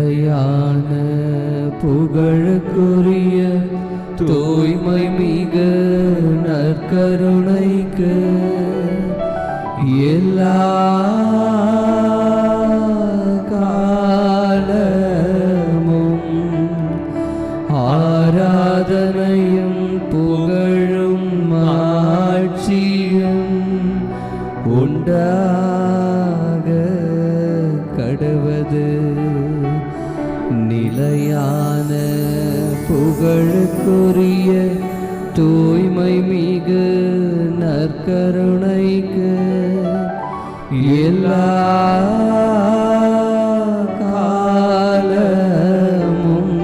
நிலையான புகழுக்குரிய தூய்மை மிகு நற்கருணைக்கு எல்லா காலமும் ஆராதனையும் புகழும் ஆட்சியும் உண்டாக கடவது. நிலையான புகழுக்குரிய தூய்மை மிகு நற்கருணைக்கு எல்லா காலமும்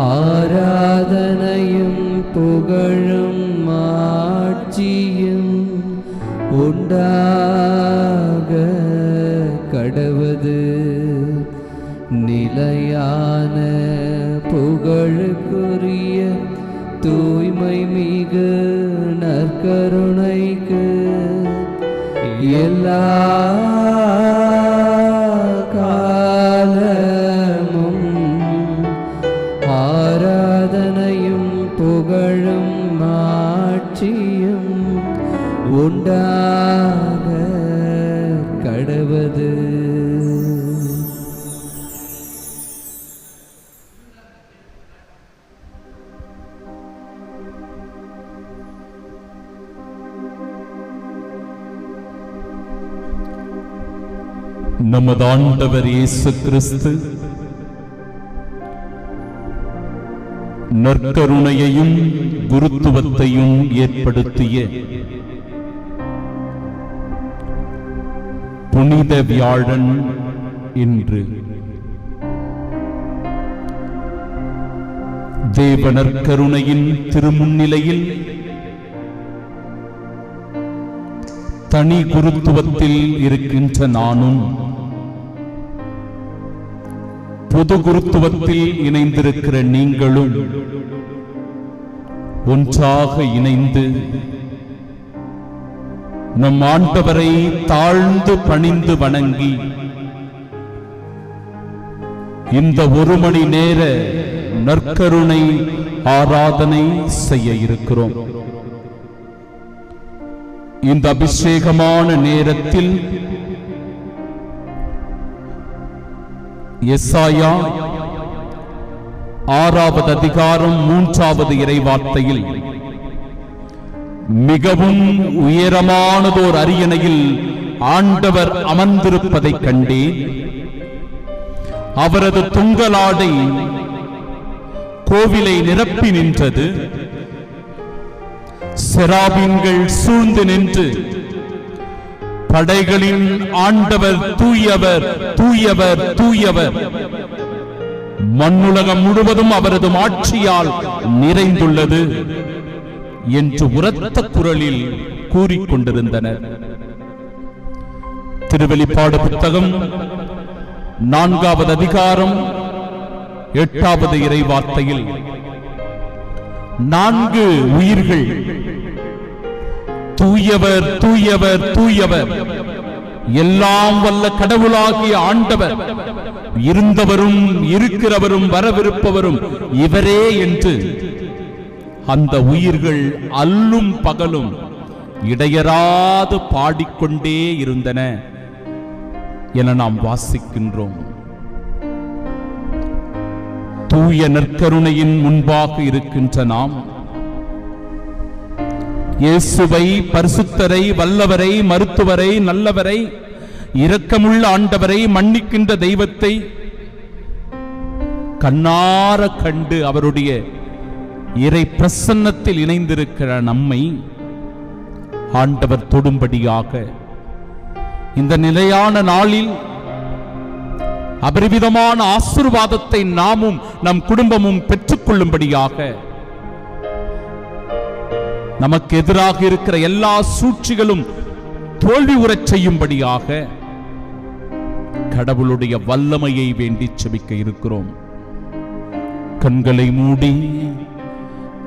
ஆராதனையும் புகழும் ஆட்சியும் உண்டாக கடவது. நிலையான புகழுக்குரிய தூய்மை மிகு நற்கருணைக்கு எல்லா காலமும் ஆராதனையும் புகழும் ஆட்சியும் உண்டாக கடவது. நமது ஆண்டவர் இயேசு கிறிஸ்து நற்கருணையையும் குருத்துவத்தையும் ஏற்படுத்திய புனித வியாழன் இன்று. தேவ நற்கருணையின் திருமுன்னிலையில் தனி குருத்துவத்தில் இருக்கின்ற நானும் பொது குருத்துவத்தில் இணைந்திருக்கிற நீங்களும் ஒன்றாக இணைந்து நம் ஆண்டவரை தாழ்ந்து பணிந்து வணங்கி இந்த ஒரு மணி நேர நற்கருணை ஆராதனை செய்ய இருக்கிறோம். இந்த அபிஷேகமான நேரத்தில் எசாயா 6வது அதிகாரம் 3வது இறைவார்த்தையில் மிகவும் உயரமானதோர் அரியணையில் ஆண்டவர் அமர்ந்திருப்பதைக் கண்டேன். அவரது தொங்கலாடை கோவிலை நிரப்பி நின்றது. செராபீன்கள் சூழ்ந்து நின்று படைகளின் ஆண்டவர் தூயவர் தூயவர் தூயவர், மண்ணுலகம் முழுவதும் அவரது ஆட்சியால் நிறைந்துள்ளது என்று உரத்த குரலில் கூறிக்கொண்டிருந்தனர். திருவெளிப்பாடு புத்தகம் 4வது அதிகாரம் 8வது இறைவார்த்தையில் 4 உயிர்கள் தூயவர் தூயவர் தூயவர், எல்லாம் வல்ல கடவுளாகிய ஆண்டவர், இருந்தவரும் இருக்கிறவரும் வரவிருப்பவரும் இவரே என்று அந்த உயிர்கள் அல்லும் பகலும் இடையராது பாடிக்கொண்டே இருந்தன என நாம் வாசிக்கின்றோம். தூய நற்கருணையின் முன்பாக இருக்கின்ற நாம் இயேசுவை, பரிசுத்தரை, வல்லவரை, மருத்துவரை, நல்லவரை, இரக்கமுள்ள ஆண்டவரை, மன்னிக்கின்ற தெய்வத்தை கண்ணார கண்டு அவருடைய இறை பிரசன்னத்தில் இணைந்திருக்கிற நம்மை ஆண்டவர் தொடும்படியாக இந்த நிலையான நாளில் அபரிவிதமான ஆசீர்வாதத்தை நாமும் நம் குடும்பமும் பெற்றுக்கொள்ளும்படியாக, நமக்கு எதிராக இருக்கிற எல்லா சூழ்ச்சிகளும் தோல்வி உறச் செய்யும்படியாக கடவுளுடைய வல்லமையை வேண்டி செபிக்க இருக்கிறோம். கண்களை மூடி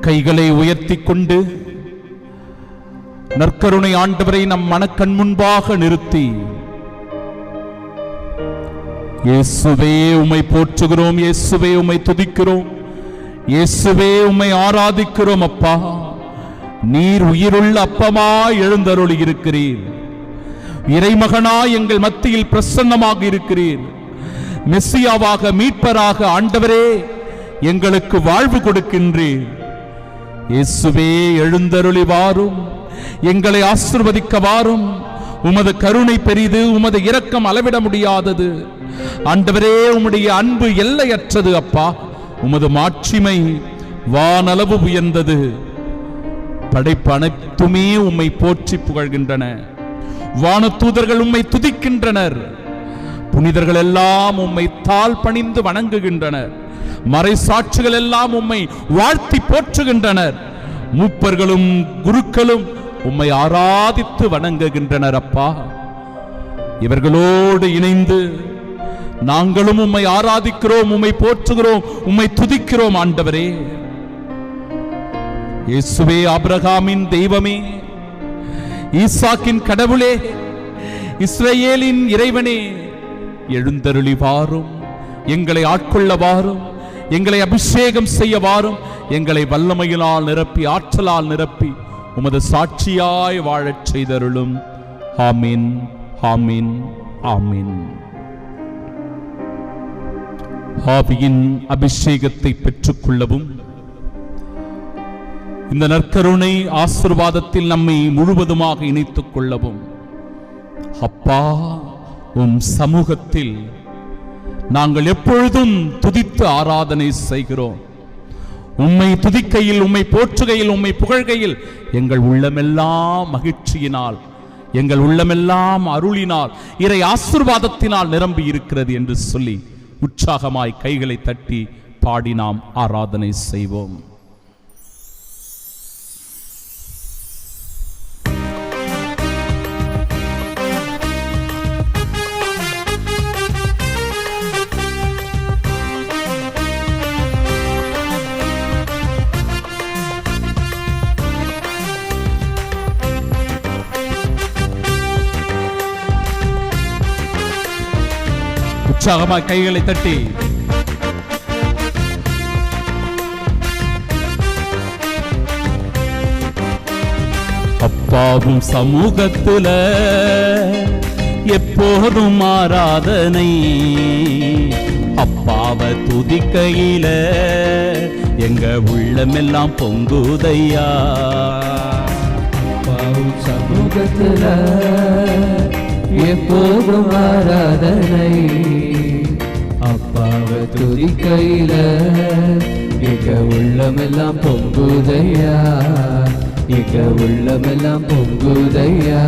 கைகளை உயர்த்தி கொண்டு நற்கருணை ஆண்டவரை நம் மனக்கண் முன்பாக நிறுத்தி இயேசுவே உம்மை போற்றுகிறோம், இயேசுவே உம்மை துதிக்கிறோம், இயேசுவே உம்மை ஆராதிக்கிறோம். அப்பா, நீர் உயிருள்ள அப்பமாய் எழுந்தருளி இருக்கிறீர். இறைமகனாய் எங்கள் மத்தியில் பிரசன்னமாக இருக்கிறீர். மெசியாவாக, மீட்பராக ஆண்டவரே எங்களுக்கு வாழ்வு கொடுக்கின்றீர். இயேசுவே எழுந்தருளி வாரும், எங்களை ஆசீர்வதிக்க வாரும். உமது கருணை பெரிது, உமது இரக்கம் அளவிட முடியாதது. ஆண்டவரே, உம்முடைய அன்பு எல்லையற்றது. அப்பா, உமது மாட்சிமை வானளவு உயர்ந்தது. படைப்பு அனைத்துமே உம்மை போற்றி புகழ்கின்றன. வானதூதர்கள் உம்மை துதிக்கின்றனர். புனிதர்கள் எல்லாம் உம்மை தாழ் பணிந்து வணங்குகின்றனர். மறை சாட்சிகள் எல்லாம் உம்மை வாழ்த்தி போற்றுகின்றனர். மூப்பர்களும் குருக்களும் உம்மை ஆராதித்து வணங்குகின்றனர். அப்பா, இவர்களோடு இணைந்து நாங்களும் உம்மை ஆராதிக்கிறோம், உம்மை போற்றுகிறோம், உம்மை துதிக்கிறோம். ஆண்டவரே, இயேசுவே ஆபிரகாமின் தெய்வமே, ஈசாக்கின் கடவுளே, இஸ்ரவேலின் இறைவனே, எழுந்தருளி வாரும், எங்களை ஆட்கொள்ள வாரும், எங்களை அபிஷேகம் செய்ய வாரும், எங்களை வல்லமையினால் நிரப்பி, ஆற்றலால் நிரப்பி, உமது சாட்சியாய் வாழச் செய்தருளும். ஆமீன், ஆமீன், ஆமீன். ஆவியின் அபிஷேகத்தை பெற்றுக் கொள்ளவும், இந்த நற்கருணை ஆசீர்வாதத்தில் நம்மை முழுவதுமாக இணைத்துக் கொள்ளவும், அப்பா, உம் சமூகத்தில் நாங்கள் எப்பொழுதும் துதித்து ஆராதனை செய்கிறோம். உம்மை துதிக்கையில், உம்மை போற்றுகையில், உம்மை புகழ்கையில் எங்கள் உள்ளமெல்லாம் மகிழ்ச்சியினால், எங்கள் உள்ளமெல்லாம் அருளினால், இறை ஆசீர்வாதத்தினால் நிரம்பி இருக்கிறது என்று சொல்லி உற்சாகமாய் கைகளை தட்டி பாடி நாம் ஆராதனை செய்வோம். உற்சாகமாய் கைகளை தட்டி அப்பாவும் சமூகத்துல எப்போதும் ஆராதனை, அப்பாவை துதிக்கையில எங்க உள்ளமெல்லாம் பொங்குதையா. அப்பாவும் சமூகத்துல எப்போதும் ஆராதனை, அப்பாவை துதிக்கையில எங்க உள்ளமெல்லாம் பொங்குதையா, எங்க உள்ளமெல்லாம் பொங்குதையா.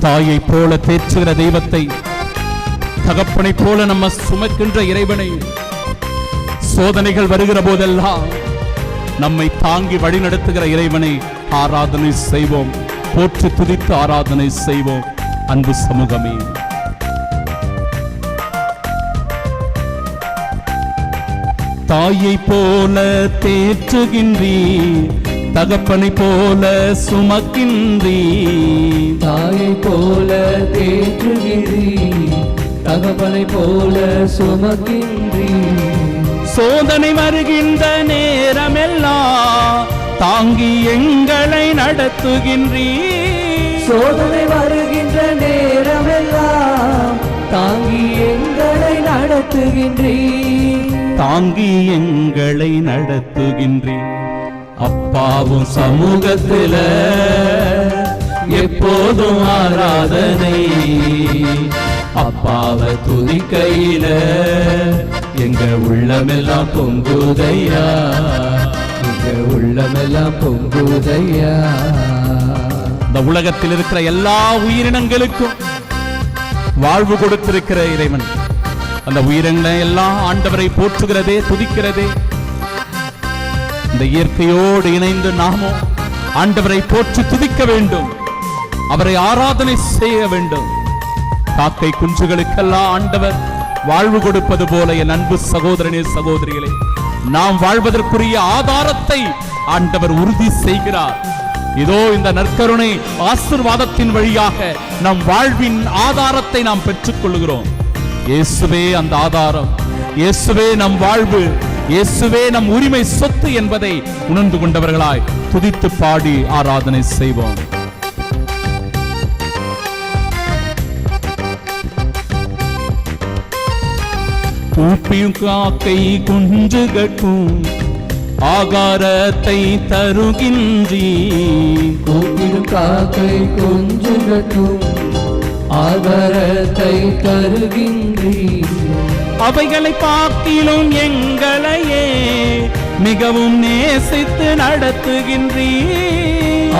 தாயை போல தேற்றுகிற தெய்வத்தை, தகப்பனை போல நம்ம சுமக்கின்ற இறைவனை, சோதனைகள் வருகிற போதெல்லாம் நம்மை தாங்கி வழிநடத்துகிற இறைவனை ஆராதனை செய்வோம், போற்றி துதித்து ஆராதனை செய்வோம். அன்பு சமூகமே, தாயை போல தேற்றுகின்றீர், தகப்பனை போல சுமக்கின்றீர். தாயை போல தேற்றுகின்றீர், தகப்பனை போல சுமக்கின்றீர். சோதனை வருகின்ற நேரமெல்லாம் தாங்கி எங்களை நடத்துகின்றீர். சோதனை வருகின்ற நேரமெல்லாம் தாங்கி எங்களை நடத்துகின்றீர். தாங்கி எங்களை நடத்துகின்றீர். அப்பாவும் சமூகத்தில எப்போதும் ஆராதனை, அப்பாவை துதிக்கையில எங்க உள்ளமெல்லாம் பொங்குதையா, எங்க உள்ளமெல்லாம் பொங்குதையா. இந்த உலகத்தில் இருக்கிற எல்லா உயிரினங்களுக்கும் வாழ்வு கொடுத்திருக்கிற இறைவன், அந்த உயிரினங்களை எல்லாம் ஆண்டவரை போற்றுகிறதே, துதிக்கிறதே. இந்த இயற்கையோடு இணைந்து நாமும் ஆண்டவரை போற்றி துதிக்க வேண்டும், அவரை ஆராதனை செய்ய வேண்டும். காக்கை குஞ்சுகளுக்கெல்லாம் ஆண்டவர் வாழ்வு கொடுப்பது போல என் அன்பு சகோதரனே, சகோதரிகளே, நாம் வாழ்வதற்குரிய ஆதாரத்தை ஆண்டவர் உறுதி செய்கிறார். இதோ இந்த நற்கருணை ஆசீர்வாதத்தின் வழியாக நம் வாழ்வின் ஆதாரத்தை நாம் பெற்றுக் கொள்கிறோம். இயேசுவே அந்த ஆதாரம், இயேசுவே நம் வாழ்வு, இயேசுவே நம் உரிமை சொத்து என்பதை உணர்ந்து கொண்டவர்களாய் துதித்து பாடி ஆராதனை செய்வோம். கூப்பியும் காக்கை குஞ்சுகட்டும் ஆகாரத்தை தருகின்றீ. கூப்பிடும் காக்கை குஞ்சுகட்டும் ஆகாரத்தை தருகின்றீ. அவைகளை பார்க்கிலும் எங்களையே மிகவும் நேசித்து நடத்துகின்றீ.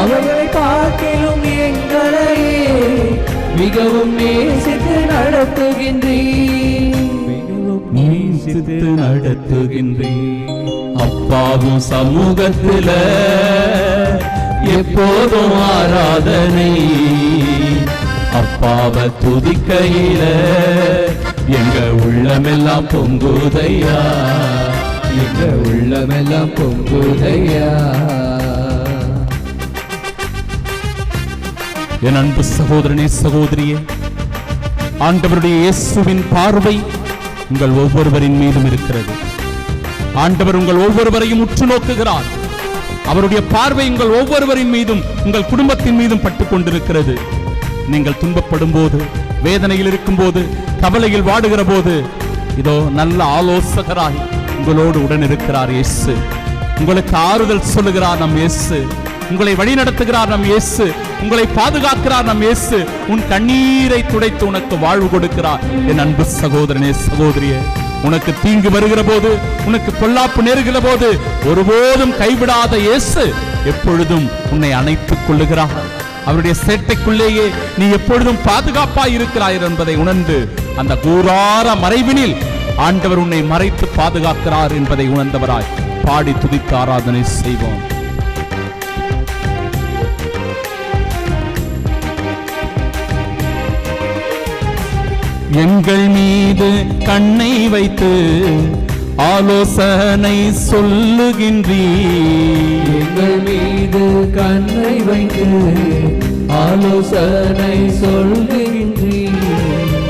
அவைகளை பார்க்கிலும் எங்களையே மிகவும் நேசித்து நடத்துகின்றீ. நேசித்து நடத்துகின்றீ. அப்பாவும் சமூகத்தில எப்போதும் ஆராதனை. அப்பாவை துதிக்கையில எங்க உள்ளமெல்லாம் பொங்குதையா, எங்க உள்ளமெல்லாம் பொங்குதையா. என் அன்பு சகோதரனே சகோதரியே, ஆண்டவருடைய இயேசுவின் பார்வை உங்கள் ஒவ்வொருவரின் மீதும் இருக்கிறது. ஆண்டவர் உங்கள் ஒவ்வொருவரையும் உற்று நோக்குகிறார். அவருடைய பார்வை உங்கள் ஒவ்வொருவரின் மீதும் உங்கள் குடும்பத்தின் மீதும் பட்டுக் கொண்டிருக்கிறது. நீங்கள் துன்பப்படும் போது, வேதனையில் இருக்கும் போது, கவலையில் வாடுகிற போது, இதோ நல்ல ஆலோசகராய் உங்களோடு உடன் இருக்கிறார் இயேசு. உங்களுக்கு ஆறுதல் சொல்லுகிறார் நம் இயேசு. உங்களை வழி நடத்துகிறார் நம் இயேசு. உங்களை பாதுகாக்கிறார் நம் இயேசு. உன் கண்ணீரை துடைத்து உனக்கு வாழ்வு கொடுக்கிறார். என் அன்பு சகோதரனே சகோதரியே, உனக்கு தீங்கு வருகிற போது, உனக்கு பொல்லாப்பு நேருகிற போது ஒருபோதும் கைவிடாத இயேசு எப்பொழுதும் உன்னை அணைத்துக் கொள்ளுகிறார். அவருடைய சேட்டைக்குள்ளேயே நீ எப்பொழுதும் பாதுகாப்பாய் இருக்கிறாய் என்பதை உணர்ந்து அந்த கூரார மறைவினில் ஆண்டவர் உன்னை மறைத்து பாதுகாக்கிறார் என்பதை உணர்ந்தவராய் பாடி துதித்து ஆராதனை செய்வோம். எங்கள் மீது கண்ணை வைத்து ஆலோசனை சொல்லுகின்றீர். எங்கள் மீது கண்ணை வைத்து ஆலோசனை சொல்லுகின்றீர்.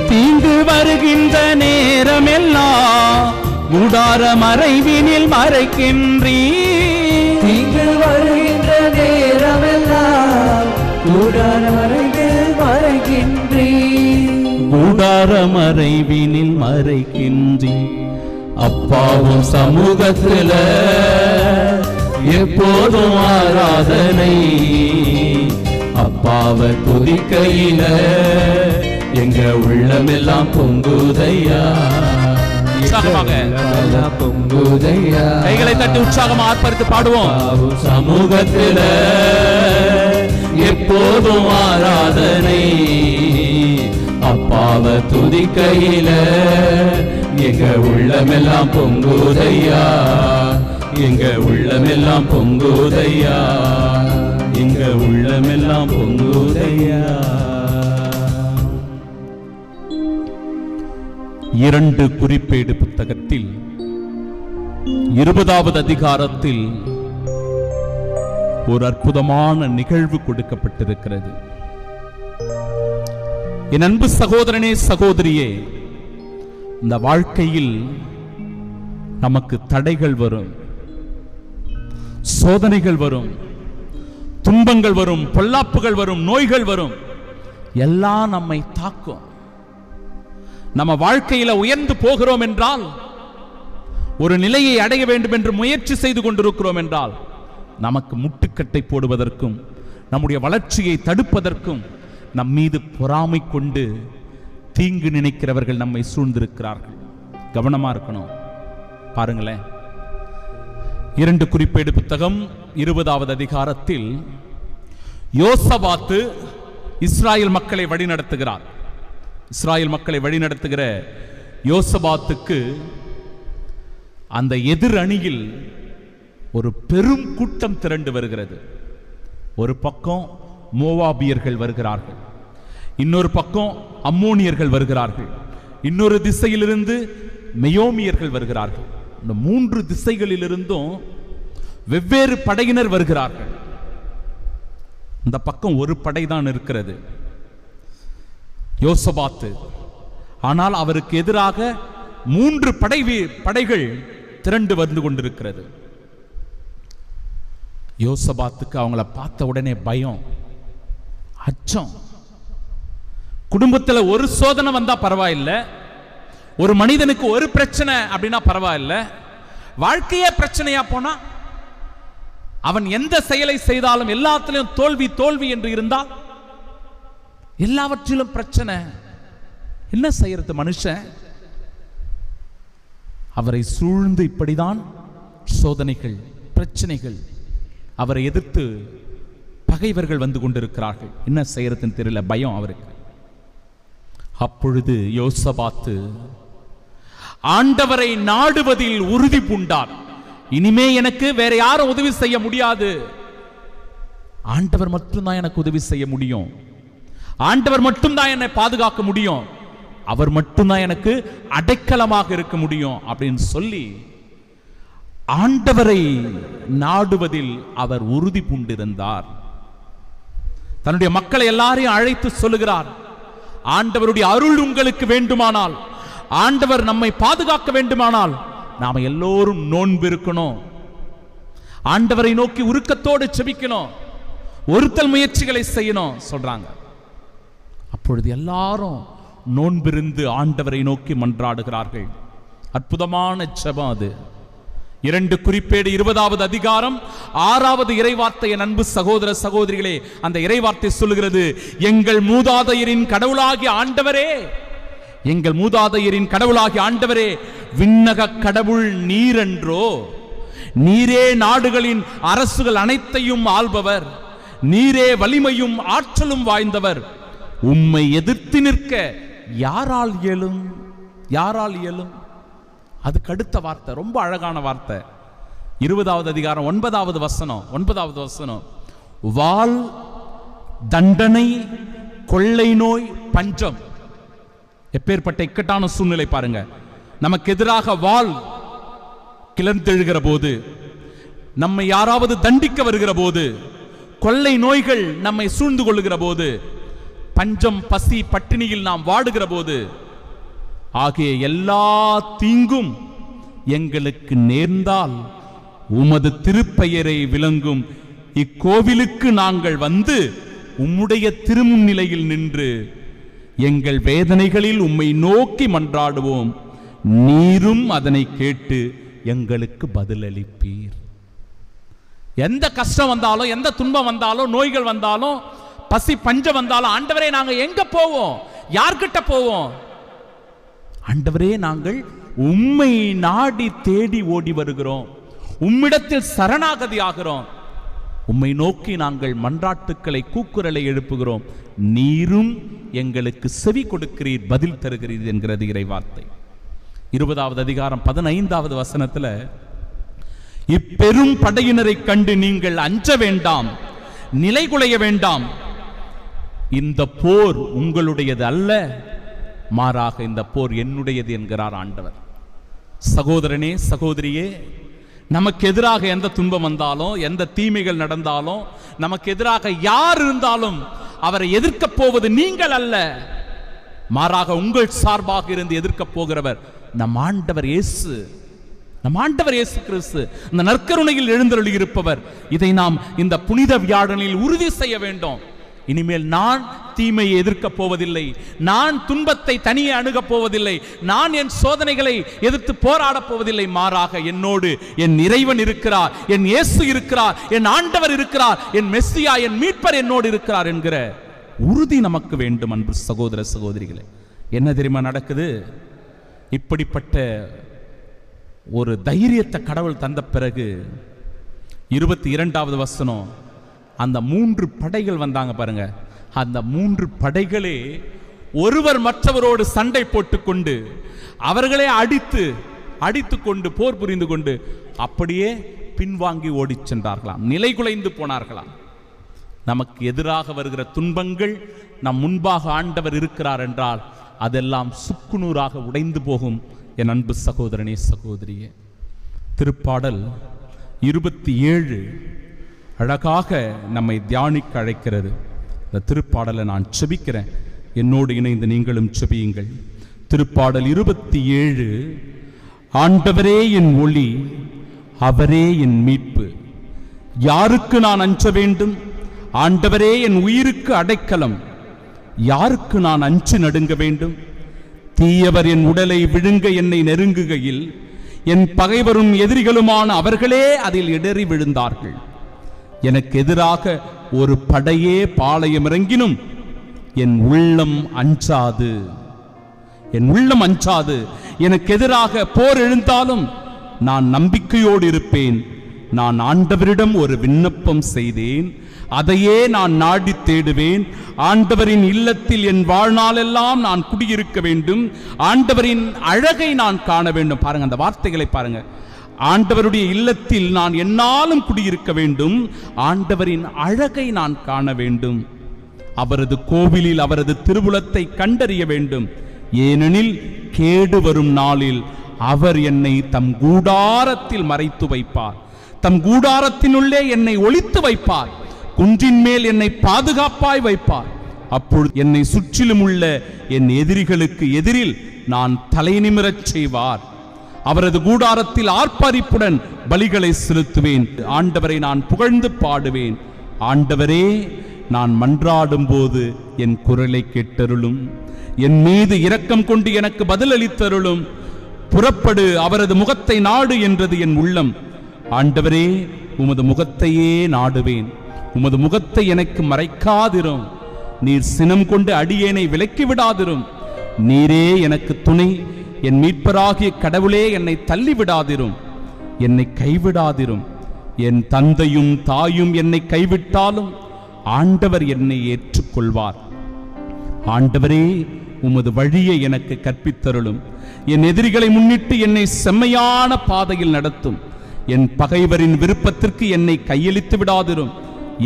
தீங்கு வருகின்ற நேரமெல்லாம் கூடார மறைவினில் மறைக்கின்றீர். தீங்கு வருகின்ற நேரமெல்லாம் கூடார மறைவில் மறைக்கின்றீர். கூடார மறைவினில் மறைக்கின்றீர். அப்பாவும் சமூகத்துல எப்போதும் ஆராதனை. அப்பாவை துதிக்கையில எங்க உள்ளமெல்லாம் பொங்குதையா, பொங்குதையா. கைகளை தட்டி உற்சாகமா ஆர்ப்பரித்து பாடுவோம். சமூகத்துல எப்போதும் ஆராதனை. அப்பாவை துதிக்கையில எங்க உள்ளமெல்லாம் பொங்குதையா, எங்க உள்ளமெல்லாம் பொங்குதையா, எங்க உள்ளமெல்லாம் பொங்குதையா. 2 குறிப்பேடு புத்தகத்தில் 20வது அதிகாரத்தில் ஒரு அற்புதமான நிகழ்வு கொடுக்கப்பட்டிருக்கிறது. என் அன்பு சகோதரனே சகோதரியே, இந்த வாழ்க்கையில் நமக்கு தடைகள் வரும், சோதனைகள் வரும், துன்பங்கள் வரும், பொல்லாப்புகள் வரும், நோய்கள் வரும். எல்லாம் நம்மை தாக்கும். நம்ம வாழ்க்கையில உயர்ந்து போகிறோம் என்றால், ஒரு நிலையை அடைய வேண்டும் என்று முயற்சி செய்து கொண்டிருக்கிறோம் என்றால், நமக்கு முட்டுக்கட்டை போடுவதற்கும் நம்முடைய வளர்ச்சியை தடுப்பதற்கும் நம் மீது பொறாமை கொண்டு தீங்கு நினைக்கிறவர்கள் நம்மை சூழ்ந்திருக்கிறார்கள். கவனமா இருக்கணும். பாருங்களேன், 2 குறிப்பேடு புத்தகம் 20வது அதிகாரத்தில் யோசபாத்து இஸ்ராயேல் மக்களை வழிநடத்துகிறார். இஸ்ராயேல் மக்களை வழிநடத்துகிற யோசபாத்துக்கு அந்த எதிர் அணியில் ஒரு பெரும் கூட்டம் திரண்டு வருகிறது. ஒரு பக்கம் மோவாபியர்கள் வருகிறார்கள், இன்னொரு பக்கம் அம்மோனியர்கள் வருகிறார்கள், இன்னொரு திசையிலிருந்து மெயோமியர்கள் வருகிறார்கள். இந்த 3 திசைகளிலிருந்தும் வெவ்வேறு படையினர் வருகிறார்கள். இந்த பக்கம் ஒரு படைதான் இருக்கிறது. யோசபாத்து ஆனால் அவருக்கு எதிராக 3 படைகள் திரண்டு வந்து கொண்டிருக்கிறது. யோசபாத்துக்கு அவங்கள பார்த்த உடனே பயம், அச்சம். குடும்பத்தில் ஒரு சோதனை வந்தா பரவாயில்ல, ஒரு மனிதனுக்கு ஒரு பிரச்சனை அப்படின்னா பரவாயில்ல, வாழ்க்கையே பிரச்சனையா போனா, அவன் எந்த செயலை செய்தாலும் எல்லாத்திலும் தோல்வி தோல்வி என்று இருந்தால், எல்லாவற்றிலும் பிரச்சனை, என்ன செய்யறது மனுஷன்? அவரை சூழ்ந்து இப்படிதான் சோதனைகள், பிரச்சனைகள், அவரை எதிர்த்து பகைவர்கள் வந்து கொண்டிருக்கிறார்கள். என்ன செய்யறதுன்னு தெரியல, பயம் அவருக்கு. அப்பொழுது யோசபாத்து ஆண்டவரை நாடுவதில் உறுதி பூண்டார். இனிமே எனக்கு வேற யாரும் உதவி செய்ய முடியாது, ஆண்டவர் மட்டும்தான் எனக்கு உதவி செய்ய முடியும், ஆண்டவர் மட்டும்தான் என்னை பாதுகாக்க முடியும், அவர் மட்டும்தான் எனக்கு அடைக்கலமாக இருக்க முடியும் அப்படின்னு சொல்லி ஆண்டவரை நாடுவதில் அவர் உறுதி பூண்டிருந்தார். தன்னுடைய மக்களை எல்லாரையும் அழைத்து சொல்லுகிறார், ஆண்டவருடைய அருள் உங்களுக்கு வேண்டுமானால், ஆண்டவர் நம்மை பாதுகாக்க வேண்டுமானால் நாம எல்லோரும் நோன்பு இருக்கணும், ஆண்டவரை நோக்கி உருக்கத்தோடு செபிக்கணும், ஒருத்தல் முயற்சிகளை செய்யணும் சொல்றாங்க. அப்பொழுது எல்லாரும் நோன்பிருந்து ஆண்டவரை நோக்கி மன்றாடுகிறார்கள். அற்புதமான ஜெபம் அது. 2 குறிப்பேடு 20வது அதிகாரம் 6வது இறைவார்த்தை. என் அன்பு சகோதர சகோதரிகளே, அந்த இறைவார்த்தை சொல்லுகிறது, எங்கள் மூதாதையரின் கடவுளாகிய ஆண்டவரே, எங்கள் மூதாதையரின் கடவுளாகிய ஆண்டவரே, விண்ணக கடவுள் நீரென்றோ, நீரே நாடுகளின் அரசுகள் அனைத்தையும் ஆள்பவர், நீரே வலிமையும் ஆற்றலும் வாய்ந்தவர், உம்மை எதிர்த்து நிற்க யாரால் இயலும்? யாரால் இயலும்? அதுக்கு அடுத்த வார்த்தை ரொம்ப அழகான வார்த்தை. 20வது அதிகாரம் 9வது வசனம். வாள், தண்டனை, கொள்ளை நோய், பஞ்சம். எப்பேற்பட்ட இக்கட்டான சூழ்நிலை பாருங்க. நமக்கு எதிராக வாள் கிளர்ந்தெழுகிற போது, நம்மை யாராவது தண்டிக்க வருகிற போது, கொள்ளை நோய்கள் நம்மை சூழ்ந்து கொள்ளுகிற போது, பஞ்சம், பசி, பட்டினியில் நாம் வாடுகிற போது, ஆகிய எல்லா தீங்கும் எங்களுக்கு நேர்ந்தால் உமது திருப்பெயரை விளங்கும் இக்கோவிலுக்கு நாங்கள் வந்து உம்முடைய திருமுன்னிலையில் நின்று எங்கள் வேதனைகளில் உம்மை நோக்கி மன்றாடுவோம், நீரும் அதனை கேட்டு எங்களுக்கு பதிலளிப்பீர். எந்த கஷ்டம் வந்தாலும், எந்த துன்பம் வந்தாலும், நோய்கள் வந்தாலும், பசி பஞ்சம் வந்தாலும், ஆண்டவரே நாங்க எங்க போவோம்? யார்கிட்ட போவோம்? ஆண்டவரே நாங்கள் உம்மை நாடி தேடி ஓடி வருகிறோம், உம்மிடத்தில் சரணாகதி ஆகிறோம், உம்மை நோக்கி நாங்கள் மன்றாட்டுக்களை, கூக்குரலை எழுப்புகிறோம், நீரும் எங்களுக்கு செவி கொடுக்கிறீர், பதில் தருகிறீர் என்கிறது இறைவார்த்தை. 20வது அதிகாரம் 15வது வசனத்துல, இப்பெரும் படையினரை கண்டு நீங்கள் அஞ்ச வேண்டாம், நிலைகுலைய வேண்டாம், இந்த போர் உங்களுடையது அல்ல, மாறாக இந்த போர் என்னுடையது என்கிறார் ஆண்டவர். சகோதரனே, சகோதரியே, நமக்கு எதிராக எந்த துன்பம் வந்தாலும், எந்த தீமைகள் நடந்தாலும், நமக்கு எதிராக யார் இருந்தாலும் அவரை எதிர்க்க போவது நீங்கள் அல்ல, மாறாக உங்கள் சார்பாக இருந்து எதிர்க்க போகிறவர் நம் ஆண்டவர் இயேசு, நம் ஆண்டவர் இயேசு கிறிஸ்து, இந்த நற்கருணையில் எழுந்தருளி இருப்பவர். இதை நாம் இந்த புனித வியாழனில் உறுதி செய்ய வேண்டும். இனிமேல் நான் தீமையை எதிர்க்க போவதில்லை, நான் துன்பத்தை தனியே அணுகப் போவதில்லை, நான் என் சோதனைகளை எதிர்த்து போராடப் போவதில்லை, மாறாக என்னோடு என் இறைவன் இருக்கிறார், என் இயேசு இருக்கிறார், என் ஆண்டவர் இருக்கிறார், என் மெஸ்ஸியா, என் மீட்பர் என்னோடு இருக்கிறார் என்கிற உறுதி நமக்கு வேண்டும். அன்பு சகோதர சகோதரிகளே, என்ன தெரியுமா நடக்குது? இப்படிப்பட்ட ஒரு தைரியத்தை கடவுள் தந்த பிறகு 22வது வசனம், அந்த 3 படைகள் வந்தாங்க பாருங்க. அந்த 3 படைகளே ஒருவர் மற்றவரோடு சண்டை போட்டுக்கொண்டு, அவர்களே அடித்து கொண்டு, போர் புரிந்து கொண்டு அப்படியே பின்வாங்கி ஓடிச் சென்றார்களாம், நிலைகுலைந்து போனார்களாம். நமக்கு எதிராக வருகிற துன்பங்கள் நம் முன்பாக ஆண்டவர் இருக்கிறார் என்றால் அதெல்லாம் சுக்குநூறாக உடைந்து போகும். என் அன்பு சகோதரனே, சகோதரியே, திருப்பாடல் 27 அழகாக நம்மை தியானிக்க அழைக்கிறது. இந்த திருப்பாடலை நான் செபிக்கிறேன், என்னோடு இணைந்து நீங்களும் செபியுங்கள். திருப்பாடல் 27. ஆண்டவரே என் ஒளி, அவரே என் மீட்பு, யாருக்கு நான் அஞ்ச வேண்டும்? ஆண்டவரே என் உயிருக்கு அடைக்கலம், யாருக்கு நான் அஞ்சு நடுங்க வேண்டும்? தீயவர் என் உடலை விழுங்க என்னை நெருங்குகையில் என் பகைவரும் எதிரிகளுமான அவர்களே அதில் இடறி விழுந்தார்கள். எனக்கு எதிராக ஒரு படையே பாளையம் இறங்கினும் என் உள்ளம் அஞ்சாது, என் உள்ளம் அஞ்சாது. எனக்கு எதிராக போர் எழுந்தாலும் நான் நம்பிக்கையோடு இருப்பேன். நான் ஆண்டவரிடம் ஒரு விண்ணப்பம் செய்தேன், அதையே நான் நாடி தேடுவேன். ஆண்டவரின் இல்லத்தில் என் வாழ்நாளெல்லாம் நான் குடியிருக்க வேண்டும். ஆண்டவரின் அழகை நான் காண வேண்டும். பாருங்க அந்த வார்த்தைகளை பாருங்க. ஆண்டவருடைய இல்லத்தில் நான் என்னாலும் குடியிருக்க வேண்டும். ஆண்டவரின் அழகை நான் காண வேண்டும். அவரது கோவிலில் அவரது திருவுளத்தை கண்டறிய வேண்டும். ஏனெனில் கேடு வரும் நாளில் அவர் என்னை தம் கூடாரத்தில் மறைத்து வைப்பார். தம் கூடாரத்தினுள்ளே என்னை ஒளித்து வைப்பார். குன்றின் மேல் என்னை பாதுகாப்பாய் வைப்பார். அப்பொழுது என்னை சுற்றிலும் உள்ள என் எதிரிகளுக்கு எதிரில் நான் தலை நிமிரச் செய்வார். அவரது கூடாரத்தில் ஆர்ப்பரிப்புடன் பலிகளை செலுத்துவேன். ஆண்டவரை நான் புகழ்ந்து பாடுவேன். ஆண்டவரே, நான் மன்றாடும் போது என் குரலை கேட்டருளும். என் மீது இரக்கம் கொண்டு எனக்கு பதிலளித்தருளும். புறப்படு, அவரது முகத்தை நாடு என்றது என் உள்ளம். ஆண்டவரே, உமது முகத்தையே நாடுவேன். உமது முகத்தை எனக்கு மறைக்காதிரும். நீர் சினம் கொண்டு அடியேனை விலக்கி விடாதிரும். நீரே எனக்கு துணை. என் மீட்பராகிய கடவுளே, என்னை தள்ளிவிடாதிரும். என்னை கைவிடாதிரும். என் தந்தையும் தாயும் என்னை கைவிட்டாலும் ஆண்டவர் என்னை ஏற்றுக்கொள்வார். ஆண்டவரே, உமது வழியை எனக்கு கற்பித்தருளும். என் எதிரிகளை முன்னிட்டு என்னை செம்மையான பாதையில் நடத்தும். என் பகைவரின் விருப்பத்திற்கு என்னை கையளித்து விடாதிரும்.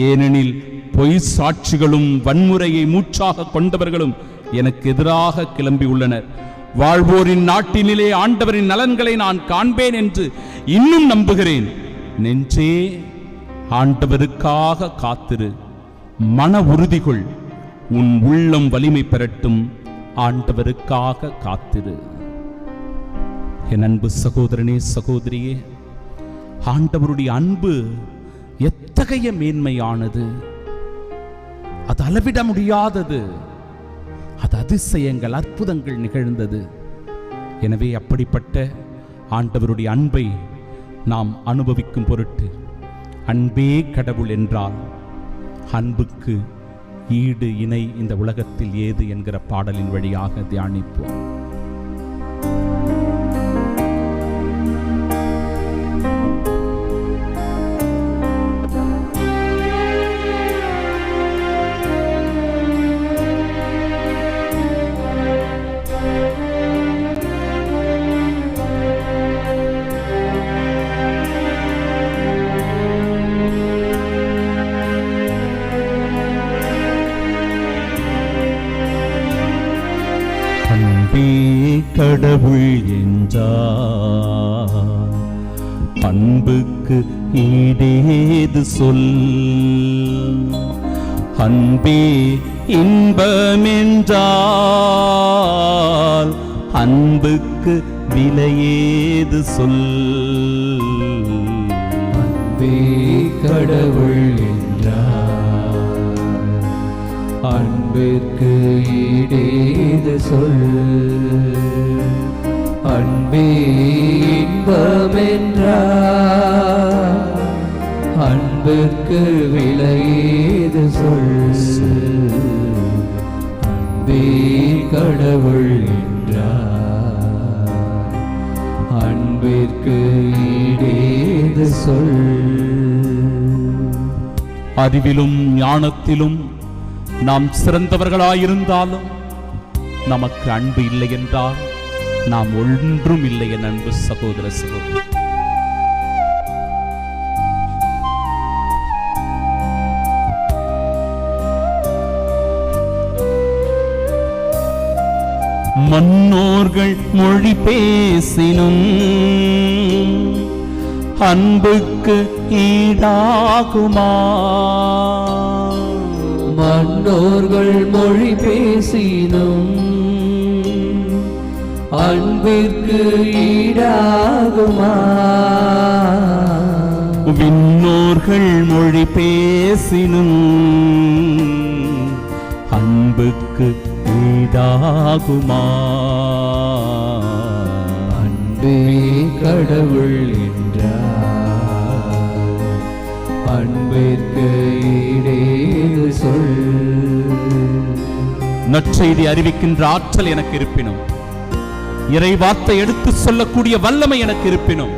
ஏனெனில் பொய் சாட்சிகளும் வன்முறையை மூச்சாக கொண்டவர்களும் எனக்கு எதிராக கிளம்பி உள்ளனர். வாழ்வோரின் நாட்டினிலே ஆண்டவரின் நலன்களை நான் காண்பேன் என்று இன்னும் நம்புகிறேன். நெஞ்சே, ஆண்டவருக்காக காத்திரு. மன உறுதிகொள். உன் உள்ளம் வலிமை பெறட்டும். ஆண்டவருக்காக காத்திரு. என் அன்பு சகோதரனே, சகோதரியே, ஆண்டவருடைய அன்பு எத்தகைய மேன்மையானது! அது அளவிட முடியாதது. அது அதிசயங்கள், அற்புதங்கள் நிகழ்ந்தது. எனவே அப்படிப்பட்ட ஆண்டவருடைய அன்பை நாம் அனுபவிக்கும் பொருட்டு, அன்பே கடவுள் என்றால் அன்புக்கு ஈடு இணை இந்த உலகத்தில் ஏது என்கிற பாடலின் வழியாக தியானிப்போம். கடவுள் என்றார் அன்புக்கு ஈடேது சொல். அன்பே இன்பமென்றால் அன்புக்கு விலையேது சொல். அன்பே கடவுள் என்றார் அன்பிற்கு ஈடேது சொல். அன்பே இன்பமென்றார் அன்பிற்கு விலையேது சொல். அன்பே கடவுள் என்றார் அன்பிற்கு ஈடேது சொல். அறிவிலும் ஞானத்திலும் நாம் சிறந்தவர்களாயிருந்தாலும் நமக்கு அன்பு இல்லை என்றால் நாம் ஒன்றும் இல்லை. என் அன்பு சகோதர சகோதரி, மன்னோர்கள் மொழி பேசினும் அன்புக்கு ஈடாகுமா? மன்னோர்கள் மொழி பேசினும் அன்பிற்கு ஈடாகுமா? விண்ணோர்கள் மொழி பேசினும் அன்புக்கு ஈடாகுமா? அன்பே கடவுள் என்றார், அன்பிற்கு ஈடேது சொல். நற்செய்தி அறிவிக்கின்ற ஆற்றல் எனக்கு இருப்பினும், இறை வார்த்தை எடுத்து சொல்லக்கூடிய வல்லமை எனக்கு இருப்பினும்,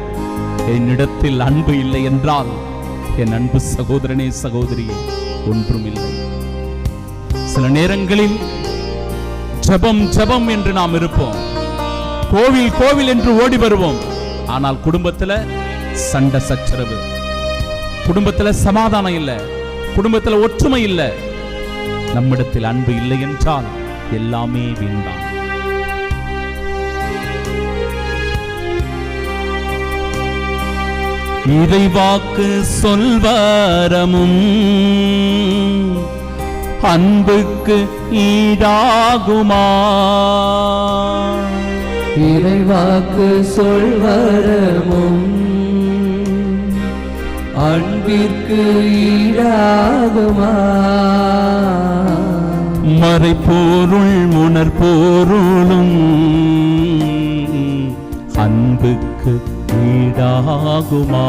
என்னிடத்தில் அன்பு இல்லை என்றால் என் அன்பு சகோதரனே சகோதரியே ஒன்றும் இல்லை. சில நேரங்களில் ஜபம் ஜபம் என்று நாம் இருப்போம், கோவில் கோவில் என்று ஓடி வருவோம். ஆனால் குடும்பத்தில் சண்டை சச்சரவு, குடும்பத்தில் சமாதானம் இல்லை, குடும்பத்தில் ஒற்றுமை இல்லை. நம்மிடத்தில் அன்பு இல்லை என்றால் எல்லாமே வீண்தான். இறைவாக்கு சொல்வரமும் அன்புக்கு ஈடாகுமா? இறைவாக்கு சொல்வரமும் அன்பிற்கு ஈடாகுமா? மறைப்பொருள் முணர்பொருளும் அன்புக்கு ஈடாகுமா?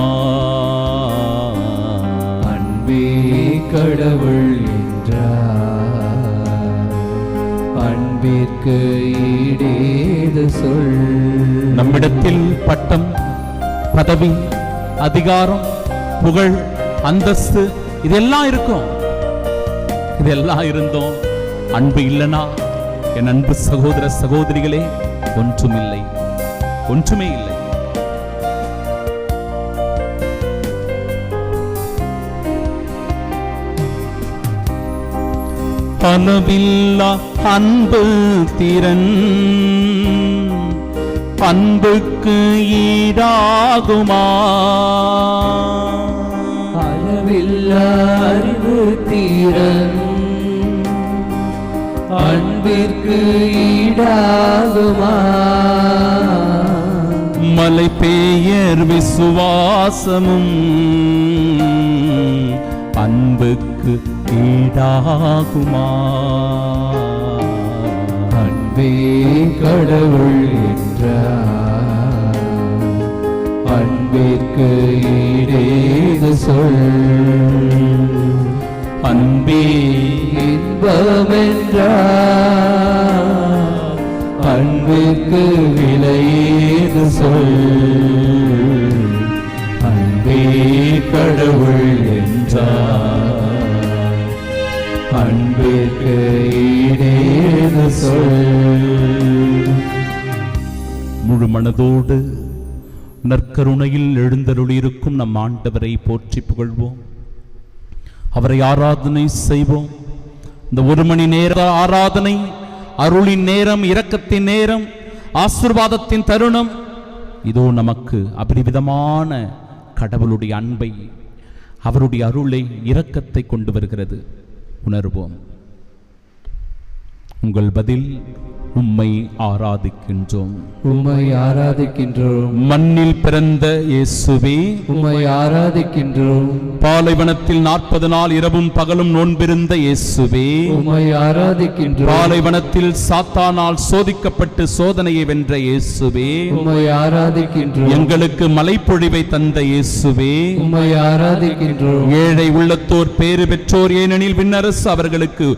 அன்பே கடவுள் என்றார், அன்பிற்கு ஈடேது சொல். நம்மிடத்தில் பட்டம், பதவி, அதிகாரம், புகழ், அந்தஸ்து இதெல்லாம் இருக்கும். இதெல்லாம் இருந்தோம் அன்பு இல்லனா என் அன்பு சகோதர சகோதரிகளே ஒன்றுமில்லை, ஒன்றுமே இல்லை. அளவில்லா அன்பு திறன் அன்புக்கு ஈடாகுமா? அளவில்லா அறிவு திறன் அன்பிற்கு ஈடாகுமா? மலை பெயர் விசுவாசமும் அன்புக்கு ஈடாகுமா? அன்பே கடவுள் என்றார், அன்பிற்கு ஈடேது சொல். அன்பே இன்பமென்றார், அன்பிற்கு விலையேது சொல். அன்பே கடவுள் என்றார், அன்பிற்கு ஈடேது சொல். முழு மனதோடு நற்கருணையில் எழுந்தருளியிருக்கும் நம் ஆண்டவரை போற்றி புகழ்வோம், அவரை ஆராதனை செய்வோம். இந்த ஒரு மணி நேர ஆராதனை அருளின் நேரம், இரக்கத்தின் நேரம், ஆசீர்வாதத்தின் தருணம். இதோ நமக்கு அபரிவிதமான கடவுளுடைய அன்பை, அவருடைய அருளை, இரக்கத்தை கொண்டு வருகிறது. உணர்வோம். உங்கள் பதில் உம்மை ஆராதிக்கின்றோம், உம்மை ஆராதிக்கின்றோம். மண்ணில் பிறந்த இயேசுவே உம்மை ஆராதிக்கின்றோம். பாலைவனத்தில் 40 நாள் இரவும் பகலும் நோன்பிருந்த இயேசுவே உம்மை ஆராதிக்கின்றோம். பாலைவனத்தில் சாத்தானால் சோதிக்கப்பட்டு சோதனையை வென்ற இயேசுவே உம்மை ஆராதிக்கின்றோம். எங்களுக்கு மலைப்பொழிவை தந்த இயேசுவே உம்மை ஆராதிக்கின்றோம். ஏழை உள்ளத்தோர் பேறு பெற்றோர், ஏனெனில் விண்ணரசு அவர்களுக்கு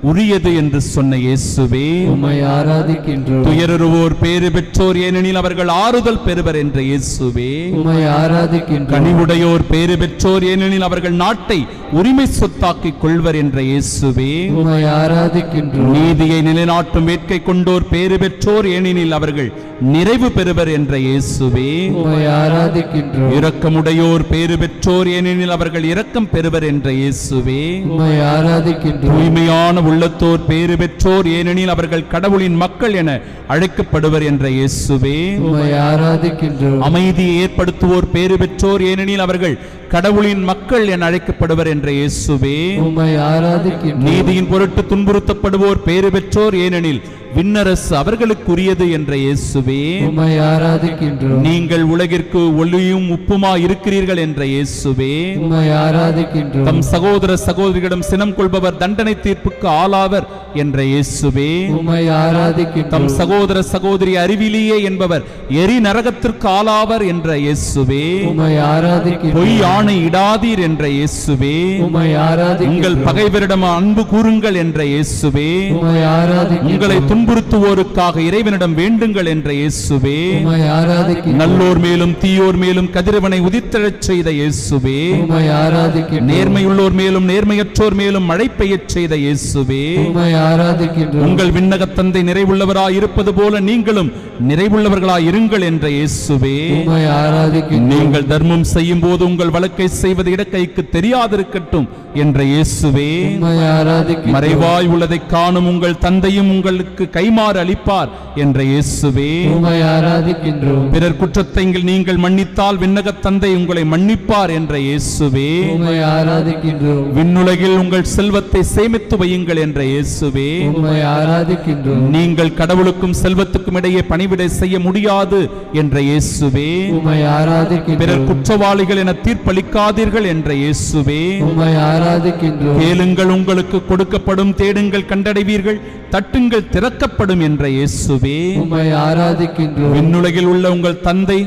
உரியது என்று சொன்ன இயேசுவே உம்மை ஆராதிக்கின்றோம். துயருவோர் பேறு பெற்றோர், ஏனெனில் அவர்கள் ஆறுதல் பெறுவர் என்ற இயேசுவே உம்மை ஆராதிக்கின்றோம். கனிவுடையோர் பேறு பெற்றோர், ஏனெனில் அவர்கள் நாட்டை உரிமை சொத்தாக்கிக் கொள்வர் என்ற இயேசுவே உம்மை ஆராதிக்கின்றோம். நீதியை நிலைநாட்டும் வேட்கை கொண்டோர் பேறு பெற்றோர், ஏனெனில் அவர்கள் நிறைவு பெறுவர் என்ற இயேசுவே உம்மை ஆராதிக்கின்றோம். இரக்கமுடையோர் பேறு பெற்றோர், ஏனெனில் அவர்கள் இரக்கம் பெறுவர் என்ற இயேசுவே உம்மை ஆராதிக்கின்றோம். தூய்மையான உள்ளத்தோர் பேறு பெற்றோர், ஏனெனில் அவர்கள் கடவுளின் மக்கள் என அழைக்கப்படுவர் என்ற இயேசுவே உம்மை ஆராதிக்கின்றோம். அமைதியை ஏற்படுத்துவோர் பேறு பெற்றோர், ஏனெனில் அவர்கள் கடவுளின் மக்கள் என அழைக்கப்படுவர் என்ற இயேசுவே உம்மை ஆராதிக்கின்றோம். நீதியின் பொருட்டு துன்புறுத்தப்படுவோர் பேறு பெற்றோர், ஏனெனில் விண்ணரசு அவர்களுக்குரியது என்ற இயேசுவே. உம்மை ஆராதிக்கின்றோம். நீங்கள் உலகிற்கு ஒளியும் உப்புமா இருக்கிறீர்கள் என்ற இயேசுவே. உம்மை ஆராதிக்கின்றோம். தம் சகோதர சகோதரிகளிடம் சினம் கொள்பவர் தண்டனை தீர்ப்புக்கு ஆளாவர் என்ற இயேசுவே. உம்மை ஆராதிக்கின்றோம். தம் சகோதர சகோதரி அறிவிலியே என்பவர் எரி நரகத்திற்கு ஆளாவர் என்ற இயேசுவே. உம்மை ஆராதிக்கின்றோம். பொய் ஆணை இடாதீர் என்ற இயேசுவே. உம்மை ஆராதிக்கின்றோம். உங்கள் பகைவரிடம் அன்பு கூறுங்கள் என்ற இயேசுவே. உம்மை ஆராதிக்கின்றோம். உங்களை துன்புறுத்துவோருக்காக இறைவனிடம் வேண்டுங்கள் என்ற இயேசுவே. உம்மை ஆராதிக்கின்றோம். நல்லோர் மேலும் தீயோர் மேலும் கதிரவனை உதித்தெழச் செய்த இயேசுவே. உம்மை ஆராதிக்கின்றோம். நேர்மையுள்ளோர் மேலும் நேர்மையற்றோர் மேலும் மழை பெய்யச் செய்த இயேசுவே. உம்மை ஆராதிக்கின்றோம். உங்கள் விண்ணகத் தந்தை நிறைவுள்ளவராய் இருப்பது போல நீங்களும் நிறைவுள்ளவர்களாய் இருங்கள் என்ற இயேசுவே. உம்மை ஆராதிக்கின்றோம். நீங்கள் தர்மம் செய்யும் போது உங்கள் வழக்கை செய்வது இடக்கைக்கு தெரியாதிருக்கட்டும் என்ற இயேசுவே. உம்மை ஆராதிக்கின்றோம். மறைவாய் உள்ளதை காணும் உங்கள் தந்தையும் உங்களுக்கு கைமாறு அளிப்பார் என்ற இயேசுவே. உம்மை ஆராதிக்கின்றோம். பிறர் குற்றத்தை நீங்கள் மன்னித்தால் விண்ணகத் தந்தை உங்களை மன்னிப்பார் என்ற இயேசுவே. உம்மை ஆராதிக்கின்றோம். விண்ணுலகில் உங்கள் செல்வத்தை சேமித்து வையுங்கள் என்ற இயேசுவே. உம்மை ஆராதிக்கின்றோம். நீங்கள் கடவுளுக்கும் செல்வத்துக்கும் இடையே பணிவிடை செய்ய முடியாது என்ற இயேசுவே. உம்மை ஆராதிக்கின்றோம். பிறர் குற்றவாளிகள் என தீர்ப்பளிக்காதீர்கள் என்ற இயேசுவே. உம்மை ஆராதிக்கின்றோம். கேளுங்கள் உங்களுக்கு கொடுக்கப்படும், தேடுங்கள் கண்டடைவீர்கள், தட்டுங்கள் திறக்கப்படும் என்ற இயேசுவே. உம்மை ஆராதிக்கின்றோம். விண்ணுலகில் உள்ள உங்கள் தந்தை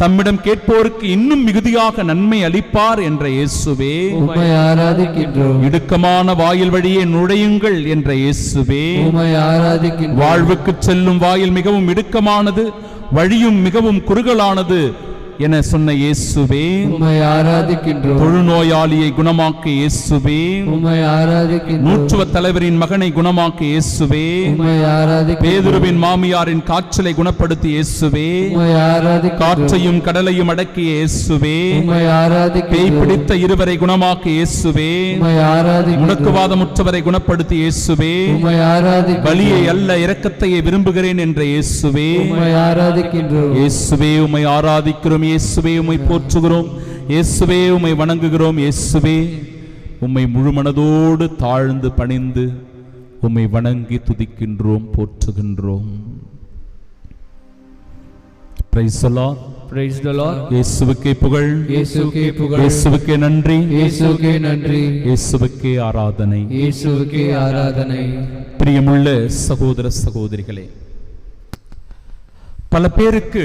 தம்மிடம் கேட்போருக்கு இன்னும் மிகுதியாக நன்மை அளிப்பார் என்ற இயேசுவே. உம்மை ஆராதிக்கின்றோம். இடுக்கமான வாயில் வழியே நுழையுங்கள் என்ற இயேசுவே. உம்மை ஆராதிக்கின்றோம். வாழ்வுக்கு செல்லும் வாயில் மிகவும் இடுக்கமானது, வழியும் மிகவும் குறுகலானது என சொன்ன இயேசுவே. உம்மை ஆராதிக்கின்றோம். தொழுநோயாளியை குணமாக்க இயேசுவே. உம்மை ஆராதிக்கின்றோம். நூற்றுவ தலைவரின் மகனை குணமாக்க இயேசுவே. உம்மை ஆராதிக்கின்றோம். பேதுருவின் மாமியாரின் காய்ச்சலை குணப்படுத்திய இயேசுவே. உம்மை ஆராதிக்கின்றோம். காற்றையும் கடலையும் அடக்கிய இயேசுவே. உம்மை பேய் ஆராதிக்கின்றோம். பிடித்த இருவரை குணமாக்க இயேசுவே. உம்மை ஆராதிக்கின்றோம். முடக்குவாதமுற்றவரை குணப்படுத்திய இயேசுவே. உம்மை ஆராதிக்கின்றோம். பலியை அல்ல இரக்கத்தையே விரும்புகிறேன் என்ற இயேசுவே. உம்மை ஆராதிக்கின்றோம். இயேசுவே உம்மை ஆராதிக்கிறோம். இயேசுவே உம்மை போற்றுகிறோம். இயேசுவே உம்மை வணங்குகிறோம். இயேசுவே உம்மை முழு மனதோடு தாழ்ந்து பணிந்து உம்மை வணங்கி துதிக்கின்றோம், போற்றுகின்றோம். Praise the Lord. Praise the Lord. இயேசுவுக்கே புகழ், இயேசுவுக்கே புகழ், இயேசுவுக்கே நன்றி, இயேசுவுக்கே நன்றி, இயேசுவுக்கே ஆராதனை. இயேசுவுக்கே ஆராதனை. பிரியமுள்ள சகோதர சகோதரிகளே, பல பேருக்கு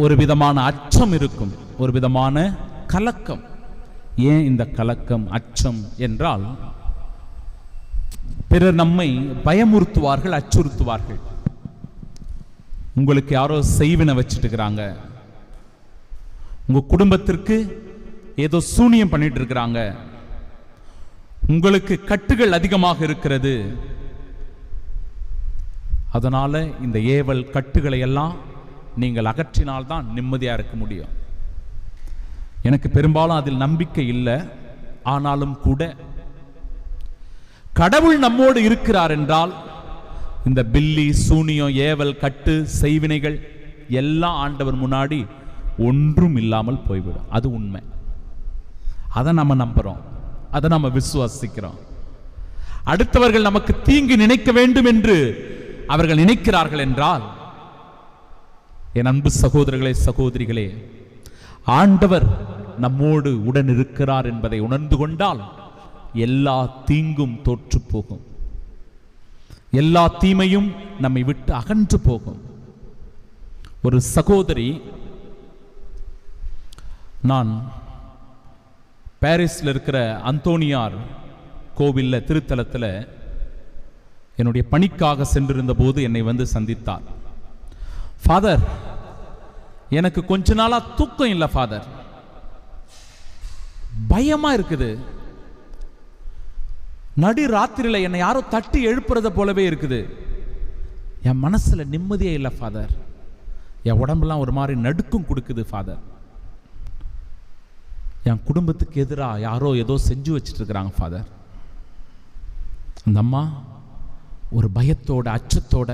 ஒரு விதமான அச்சம் இருக்கும், ஒரு விதமான கலக்கம். ஏன் இந்த கலக்கம், அச்சம் என்றால், பிறர் நம்மை பயமுறுத்துவார்கள், அச்சுறுத்துவார்கள். உங்களுக்கு யாரோ செய்வினை வச்சுட்டு இருக்கிறாங்க, உங்க குடும்பத்திற்கு ஏதோ சூனியம் பண்ணிட்டு இருக்கிறாங்க, உங்களுக்கு கட்டுகள் அதிகமாக இருக்கிறது, அதனால இந்த ஏவல் கட்டுகளை எல்லாம் நீங்கள் அகற்றினால்தான் நிம்மதியா இருக்க முடியும். எனக்கு பெரும்பாலும் அதில் நம்பிக்கை இல்லை. ஆனாலும் கூட கடவுள் நம்மோடு இருக்கிறார் என்றால் இந்த பில்லி, சூனியம், ஏவல், கட்டு, செய்வினைகள் எல்லாம் ஆண்டவர் முன்னாடி ஒன்றும் இல்லாமல் போய்விடும். அது உண்மை. அதை நம்ம நம்புறோம், அதை நம்ம விசுவாசிக்கிறோம். அடுத்தவர்கள் நமக்கு தீங்கு நினைக்க வேண்டும் என்று அவர்கள் நினைக்கிறார்கள் என்றால், என் அன்பு சகோதரர்களே, சகோதரிகளே, ஆண்டவர் நம்மோடு உடன் இருக்கிறார் என்பதை உணர்ந்து கொண்டால் எல்லா தீங்கும் தோற்று போகும், எல்லா தீமையும் நம்மை விட்டு அகன்று போகும். ஒரு சகோதரி, நான் பாரிஸ்ல இருக்கிற அந்தோனியார் கோவில்ல திருத்தலத்தில் என்னுடைய பணிக்காக சென்றிருந்த போது என்னை வந்து சந்தித்தார். ஃபாதர், எனக்கு கொஞ்ச நாளா தூக்கம் இல்லை ஃபாதர், பயமா இருக்குது, நடு ராத்திரியில் என்னை யாரோ தட்டி எழுப்புறத போலவே இருக்குது, என் மனசுல நிம்மதியே இல்லை ஃபாதர், என் உடம்பெல்லாம் ஒரு மாதிரி நடுக்கம் கொடுக்குது ஃபாதர், என் குடும்பத்துக்கு எதிராக யாரோ ஏதோ செஞ்சு வச்சுட்டு இருக்கிறாங்க ஃபாதர். அந்த அம்மா ஒரு பயத்தோட, அச்சத்தோட,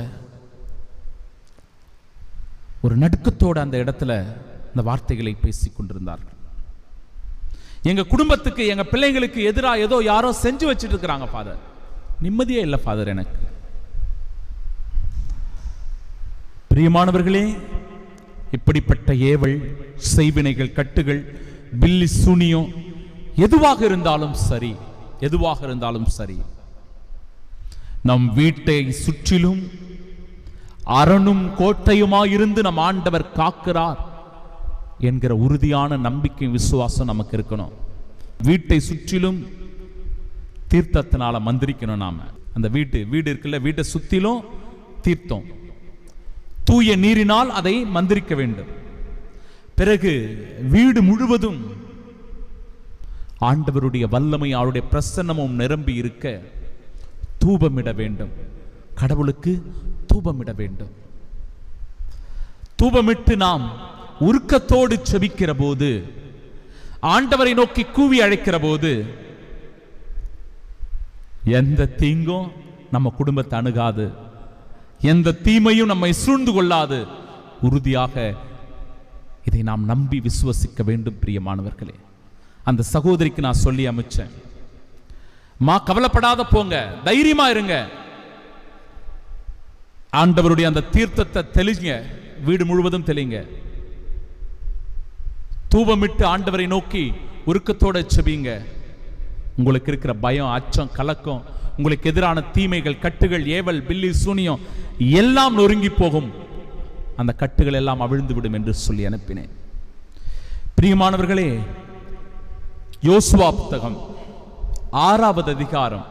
ஒரு நடுக்கத்தோட அந்த இடத்துல இந்த வார்த்தைகளை பேசிக் கொண்டிருந்தார்கள். எங்க குடும்பத்துக்கு, எங்க பிள்ளைங்களுக்கு எதிராக ஏதோ யாரோ செஞ்சு வச்சுட்டு இருக்கிறாங்க ஃபாதர், நிம்மதியே இல்லை ஃபாதர் எனக்கு. பிரியமானவர்களே, இப்படிப்பட்ட ஏவல், செய்வினைகள், கட்டுகள், பில்லி சூனியம் எதுவாக இருந்தாலும் சரி, எதுவாக இருந்தாலும் சரி, நம் வீட்டை சுற்றிலும் அரணும் கோட்டையுமாயிருந்து நம் ஆண்டவர் காக்கிறார் என்கிற உறுதியான நம்பிக்கை, விசுவாசம் நமக்கு இருக்கணும். வீட்டை சுற்றிலும் தீர்த்தத்தினால மந்திரிக்கணும். நாம அந்த வீடு இருக்குல்ல, வீட்டை சுத்திலும் தீர்த்தம், தூய நீரினால் அதை மந்திரிக்க வேண்டும். பிறகு வீடு முழுவதும் ஆண்டவருடைய வல்லமை, அவருடைய பிரசன்னமும் நிரம்பி இருக்க தூபமிட வேண்டும். கடவுளுக்கு தூபமிட வேண்டும். தூபமிட்டு நாம் உருக்கத்தோடு செபிக்கிற போது, ஆண்டவரை நோக்கி கூவி அழைக்கிற போது, எந்த தீங்கும் நம்ம குடும்பத்தை அணுகாது, எந்த தீமையும் நம்மை சூழ்ந்து கொள்ளாது. உறுதியாக இதை நாம் நம்பி விசுவசிக்க வேண்டும். பிரியமானவர்களே, அந்த சகோதரிக்கு நான் சொல்லி அமைச்சேன், மா கவலைப்படாத போங்க, தைரியமா இருங்க. ஆண்டவருடைய அந்த தீர்த்தத்தை தெளிங்க, வீடு முழுவதும் தெளிங்க. தூபமிட்டு ஆண்டவரை நோக்கி உருக்கத்தோட செபிங்க. உங்களுக்கு இருக்கிற பயம், அச்சம், கலக்கம், உங்களுக்கு எதிரான தீமைகள், கட்டுகள், ஏவல், பில்லி சூனியம் எல்லாம் நொறுங்கி போகும். அந்த கட்டுகள் எல்லாம் அவிழ்ந்து விடும் என்று சொல்லி அனுப்பினேன். பிரியமானவர்களே, யோசுவா புத்தகம் 6வது அதிகாரம்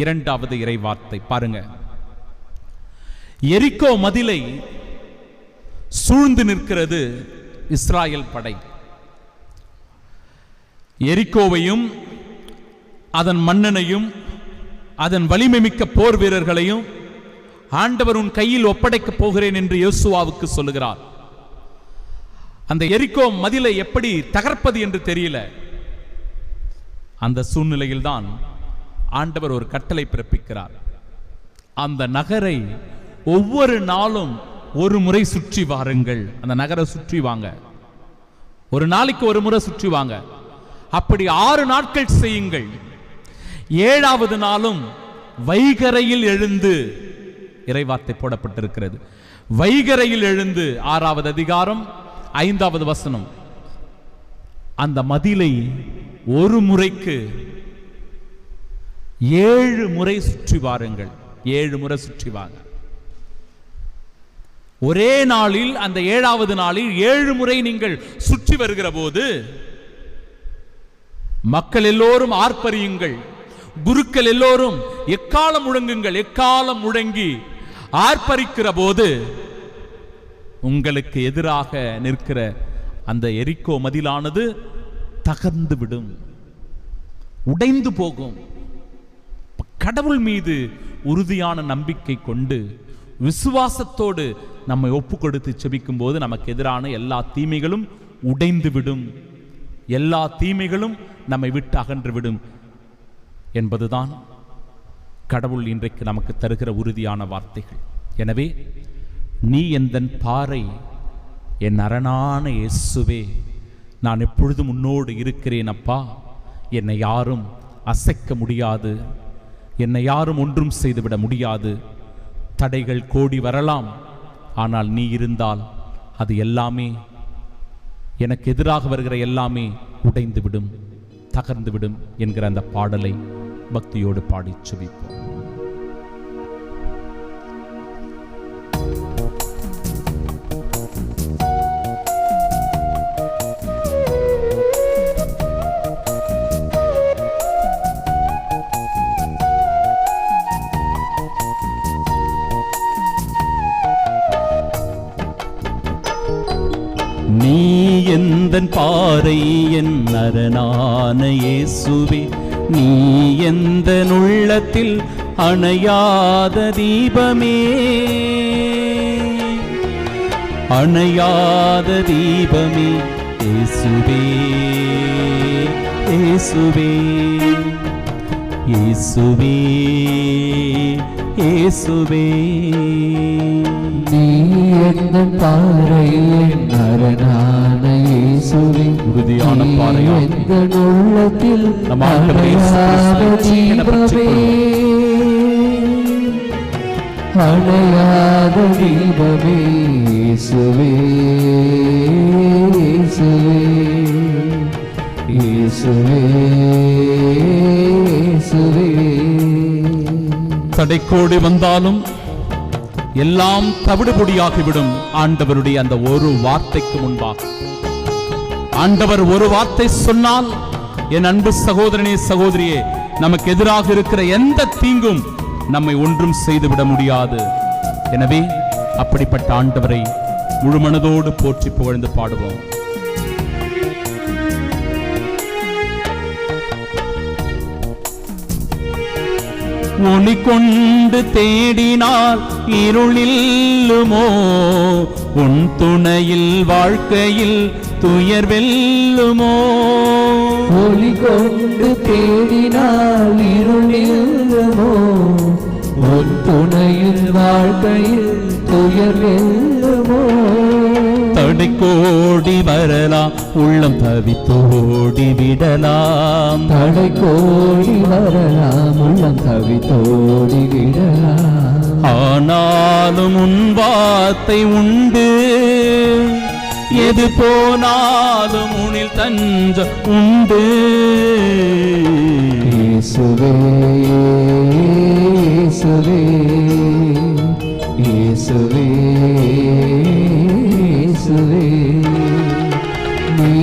2வது இறைவார்த்தை பாருங்க. எரிகோ மதிலை சூழ்ந்து நிற்கிறது இஸ்ராயேல் படை. எரிகோவையும் அதன் மன்னனையும் அதன் வலிமை மிக்க போர் வீரர்களையும் ஆண்டவர் உன் கையில் ஒப்படைக்கப் போகிறேன் என்று யோசுவாவுக்கு சொல்லுகிறார். அந்த எரிகோ மதிலை எப்படி தகர்ப்பது என்று தெரியல. அந்த சூழ்நிலையில் தான் ஆண்டவர் ஒரு கட்டளை பிறப்பிக்கிறார். அந்த நகரை ஒவ்வொரு நாளும் ஒரு முறை சுற்றி வாருங்கள். அந்த நகரை சுற்றி வாங்க, ஒரு நாளைக்கு ஒரு முறை சுற்றி வாங்க. அப்படி 6 நாட்கள் செய்யுங்கள். 7வது நாளும் வைகரையில் எழுந்து, இறைவார்த்தை போடப்பட்டிருக்கிறது, வைகரையில் எழுந்து, 6வது அதிகாரம் 5வது வசனம், அந்த மதிலை ஒரு முறைக்கு 7 முறை சுற்றி வாருங்கள். 7 முறை சுற்றி வாங்க. ஒரே நாளில், அந்த 7வது நாளில் 7 முறை நீங்கள் சுற்றி வருகிற போது மக்கள் எல்லோரும் ஆர்ப்பரியுங்கள், குருக்கள் எல்லோரும் எக்காலம் முழங்குங்கள். எக்காலம் முழங்கி ஆர்ப்பரிக்கிற போது உங்களுக்கு எதிராக நிற்கிற அந்த எரிகோ மதிலானது தகர்ந்து விடும், உடைந்து போகும். கடவுள் மீது உறுதியான நம்பிக்கை கொண்டு விசுவாசத்தோடு நம்மை ஒப்பு கொடுத்து செபிக்கும் போது நமக்கு எதிரான எல்லா தீமைகளும் உடைந்து விடும், எல்லா தீமைகளும் நம்மை விட்டு அகன்று விடும் என்பதுதான் கடவுள் இன்றைக்கு நமக்கு தருகிற உறுதியான வார்த்தைகள். எனவே நீ எந்தன் பாறை, என் அரணான இயேசுவே, நான் எப்பொழுதும் உன்னோடு இருக்கிறேன் அப்பா. என்னை யாரும் அசைக்க முடியாது, என்னை யாரும் ஒன்றும் செய்துவிட முடியாது. தடைகள் கோடி வரலாம், ஆனால் நீ இருந்தால் அது எல்லாமே, எனக்கு எதிராக வருகிற எல்லாமே உடைந்து விடும், தகர்ந்து விடும் என்கிற அந்த பாடலை பக்தியோடு பாடி செபிப்போம். நீ எந்தன் பாறை, என் அரணான இயேசுவே, நீ எந்தன் உள்ளத்தில் அணையாத தீபமே, அணையாத தீபமே இயேசுவே, இயேசுவே, இயேசுவே, இயேசுவே. நீ எந்தன் பாறை, என் அரணான இயேசுவே, உறுதியான பாறையாம் எந்தன் உள்ளத்தில் நம் ஆண்டவர் இயேசு அணையாத கிறிஸ்துவை தீபமே, அணையாத தீபமே இயேசுவே இயேசுவே இயேசுவே இயேசுவே. தடைக்கோடி வந்தாலும் எல்லாம் தவிடுபொடியாகிவிடும் ஆண்டவருடைய அந்த ஒரு வார்த்தைக்கு முன்பாக. ஆண்டவர் ஒரு வார்த்தை சொன்னால், என் அன்பு சகோதரனே சகோதரியே, நமக்கு எதிராக இருக்கிற எந்த தீங்கும் நம்மை ஒன்றும் செய்துவிட முடியாது. எனவே அப்படிப்பட்ட ஆண்டவரை முழு மனதோடு போற்றி புகழ்ந்து பாடுவோம். ஒளி கொண்டு தேடினால் இருளில்லுமோ, உன் துணையில் வாழ்க்கையில் துயர் வெல்லுமோ. ஒளி கொண்டு தேடினால் இருளில்லுமோ, உன் துணையில் வாழ்க்கையில் துயர் வெல்லுமோ. தடைக்கோடி வரலாம், உள்ளம் தவித்தோடி விடலாம். தடைக்கோடி வரலாம், உள்ளம் தவித்தோடி விடலாம். ஆனாலும் உன் வார்த்தை உண்டு, எது போனாலும் உனில் தஞ்சம் உண்டு. இயேசுவே இயேசுவே இயேசுவே இயேசுவே. நீ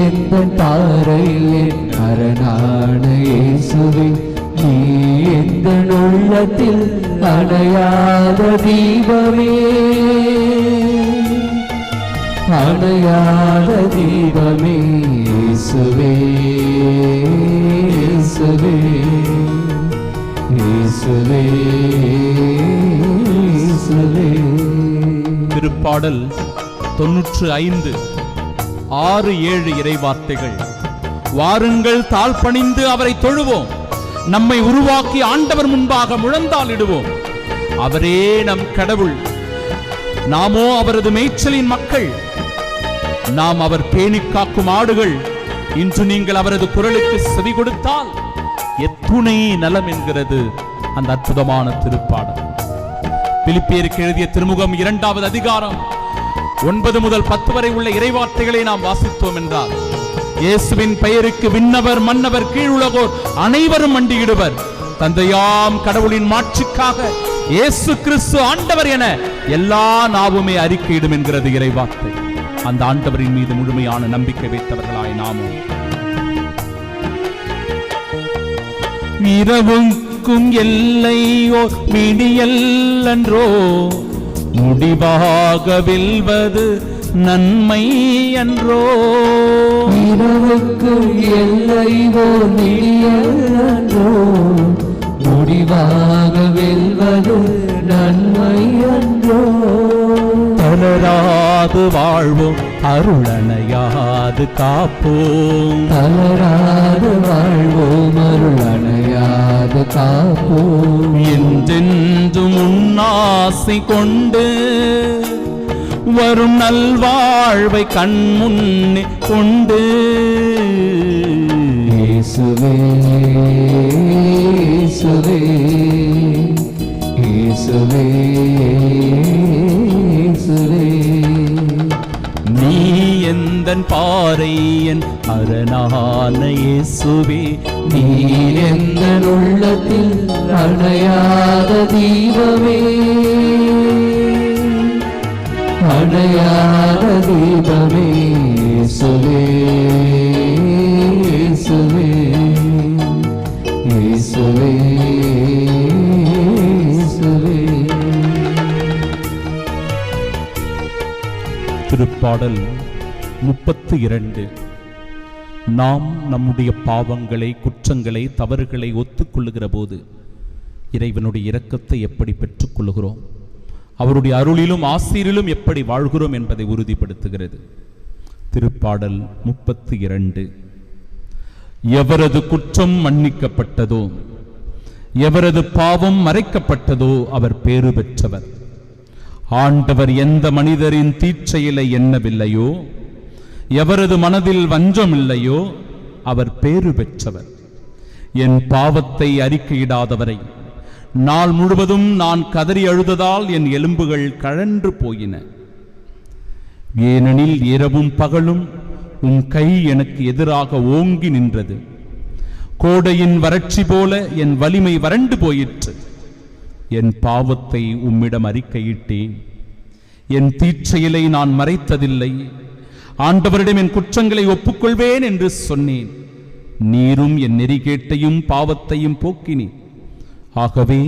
எந்தன் பாறையில் என் அரணான இயேசுவே. நீ எந்தன் உள்ளத்தில் அணையாத தீபமே, அணையாத தீபமே இயேசுவே இயேசுவே இயேசுவே இயேசுவே. திருப்பாடல் 95 6, 7 இறைவார்த்தைகள். வாருங்கள், தாழ்பணிந்து அவரை தொழுவோம். நம்மை உருவாக்கி ஆண்டவர் முன்பாக முழந்தாளிடுவோம். அவரே நம் கடவுள், நாமோ அவரது மேய்ச்சலின் மக்கள். நாம் அவர் பேணி காக்கும் ஆடுகள். இன்று நீங்கள் அவரது குரலுக்கு செவி கொடுத்தால் எத்துணை நலம் என்கிறது அந்த அற்புதமான திருப்பாடல். பிலிப்பியருக்கு எழுதிய திருமுகம் 2வது அதிகாரம் 9 முதல் 10 வரை உள்ள இறைவார்த்தைகளை நாம் வாசித்தோம் என்றால், இயேசுவின் பெயருக்கு விண்ணவர் மன்னவர் கீழுலகோர் அனைவரும் மண்டியிடுவர். தந்தையாம் கடவுளின் மாட்சிக்காக இயேசு கிறிஸ்து ஆண்டவர் என எல்லா நாவுமே அறிக்கையிடும் என்கிறது இறைவார்த்தை. அந்த ஆண்டவரின் மீது முழுமையான நம்பிக்கை வைத்தவர்களாய் நாமும் இரவுக்கும் எல்லையோ விடியல் அன்றோ, முடிவாக வெல்வது நன்மை அன்றோ. இரவுக்கு எல்லையோ விடியல் அன்றோ, முடிவாக வெல்வது நன்மை அன்றோ. தளராது வாழ்வோம், அருளணையாது காப்போம். தளராது வாழ்வோம், அருளணையாது காப்போம். என்றென்றும் உன்னாசை கொண்டு வரும் நல்வாழ்வை கண்முன்னே கொண்டு. இயேசுவே இயேசுவே இயேசுவே இயேசுவே. நீ எந்தன் பாறை என் அரணான இயேசுவே. நீ எந்தன் உள்ளத்தில் அணையாத தீபமே, அணையாத தீபமே இயேசுவே இயேசுவே இயேசுவே இயேசுவே. திருப்பாடல் 32. நாம் நம்முடைய பாவங்களை, குற்றங்களை, தவறுகளை ஒத்துக்கொள்ளுகிற போது இறைவனுடைய இரக்கத்தை எப்படி பெற்றுக்கொள்கிறோம், அவருடைய அருளிலும் ஆசீரிலும் எப்படி வாழ்கிறோம் என்பதை உறுதிப்படுத்துகிறது. திருப்பாடல் 32. எவரது குற்றம் மன்னிக்கப்பட்டதோ, எவரது பாவம் மறைக்கப்பட்டதோ அவர் பேறு பெற்றவர். ஆண்டவர் எந்த மனிதரின் தீச்செயலை எண்ணவில்லையோ, எவரது மனதில் வஞ்சம் இல்லையோ அவர் பேறு பெற்றவர். என் பாவத்தை அறிக்கையிடாதவரை நாள் முழுவதும் நான் கதறி அழுததால் என் எலும்புகள் கழன்று போயின. ஏனெனில் இரவும் பகலும் உன் கை எனக்கு எதிராக ஓங்கி நின்றது. கோடையின் வறட்சி போல என் வலிமை வறண்டு போயிற்று. என் பாவத்தை உம்மிடம் அறிக்கையிட்டேன். என் தீச்செயலை நான் மறைத்ததில்லை. ஆண்டவரிடம் என் குற்றங்களை ஒப்புக்கொள்வேன் என்று சொன்னேன். நீரும் என் நெறிகேட்டையும் பாவத்தையும் போக்கினீர். ஆகவே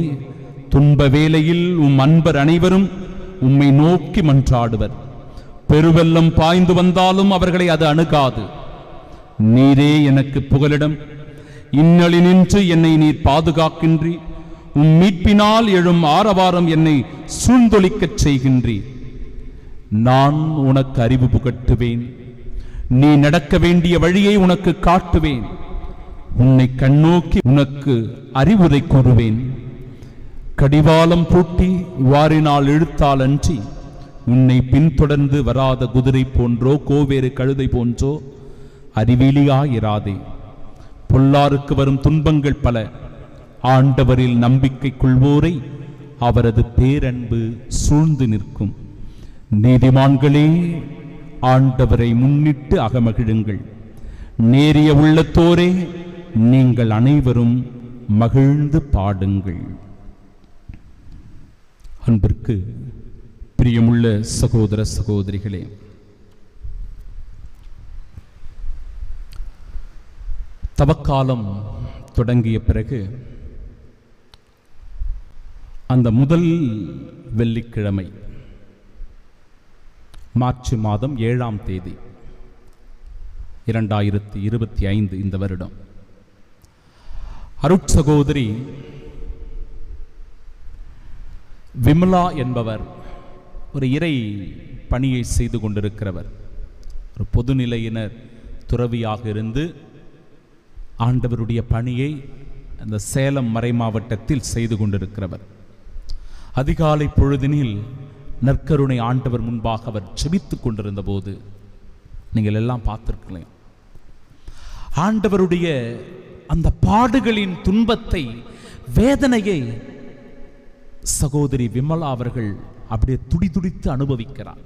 துன்ப வேளையில் உம் அன்பர் அனைவரும் உம்மை நோக்கி மன்றாடுவர். பெருவெல்லம் பாய்ந்து வந்தாலும் அவர்களை அது அணுகாது. நீரே எனக்கு புகலிடம். இன்னலினின்று என்னை நீர் பாதுகாக்கின்றி. உம் மீட்பினால் எழும் ஆரவாரம் என்னை சூழ்ந்தொழிக்கச் செய்கின்றீர். நான் உனக்கு அறிவு புகட்டுவேன். நீ நடக்க வேண்டிய வழியை உனக்கு காட்டுவேன். உன்னை கண்ணோக்கி உனக்கு அறிவுரை கூறுவேன். கடிவாளம் பூட்டி வாரினால் இழுத்தால் அன்றி உன்னை பின்தொடர்ந்து வராத குதிரை போன்றோ கோவேறு கழுதை போன்றோ அறிவிலியாயிராதே. பொல்லாருக்கு வரும் துன்பங்கள் பல. ஆண்டவரில் நம்பிக்கை கொள்வோரை அவரது பேரன்பு சூழ்ந்து நிற்கும். நீதிமான்களே, ஆண்டவரை முன்னிட்டு அகமகிழுங்கள். நேரிய உள்ளத்தோரே, நீங்கள் அனைவரும் மகிழ்ந்து பாடுங்கள். அன்பிற்கு பிரியமுள்ள சகோதர சகோதரிகளே, தவக்காலம் தொடங்கிய பிறகு அந்த முதல் வெள்ளிக்கிழமை மார்ச் மாதம் 7ஆம் தேதி 2025 இந்த வருடம் அருட்சகோதரி விமலா என்பவர் ஒரு இறை பணியை செய்து கொண்டிருக்கிறவர். ஒரு பொதுநிலையினர் துறவியாக இருந்து ஆண்டவருடைய பணியை அந்த சேலம் மறை மாவட்டத்தில் செய்து கொண்டிருக்கிறவர். அதிகாலை பொழுதினில் நற்கருணை ஆண்டவர் முன்பாக அவர் செபித்துக் கொண்டிருந்த போது நீங்கள் எல்லாம் பார்த்திருக்கலாம். ஆண்டவருடைய அந்த பாடுகளின் துன்பத்தை, வேதனையை சகோதரி விமலா அவர்கள் அப்படியே துடிதுடித்து அனுபவிக்கிறார்.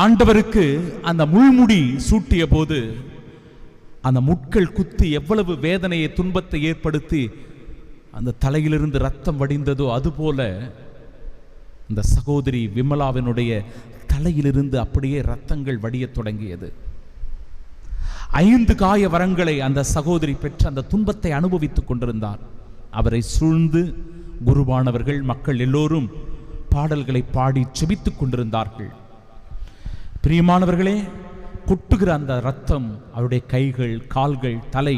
ஆண்டவருக்கு அந்த முள்முடி சூட்டிய போது அந்த முட்கள் குத்தி எவ்வளவு வேதனையை, துன்பத்தை ஏற்படுத்தி அந்த தலையிலிருந்து ரத்தம் வடிந்ததோ அதுபோல இந்த சகோதரி விமலாவினுடைய தலையிலிருந்து அப்படியே ரத்தங்கள் வடியத் தொடங்கியது. 5 காய வரங்களை அந்த சகோதரி பெற்று அந்த துன்பத்தை அனுபவித்துக் கொண்டிருந்தார். அவரை சூழ்ந்து குருவானவர்கள், மக்கள் எல்லோரும் பாடல்களை பாடி செபித்துக் கொண்டிருந்தார்கள். பிரியமானவர்களே, கொட்டுகிற அந்த ரத்தம் அவருடைய கைகள், கால்கள், தலை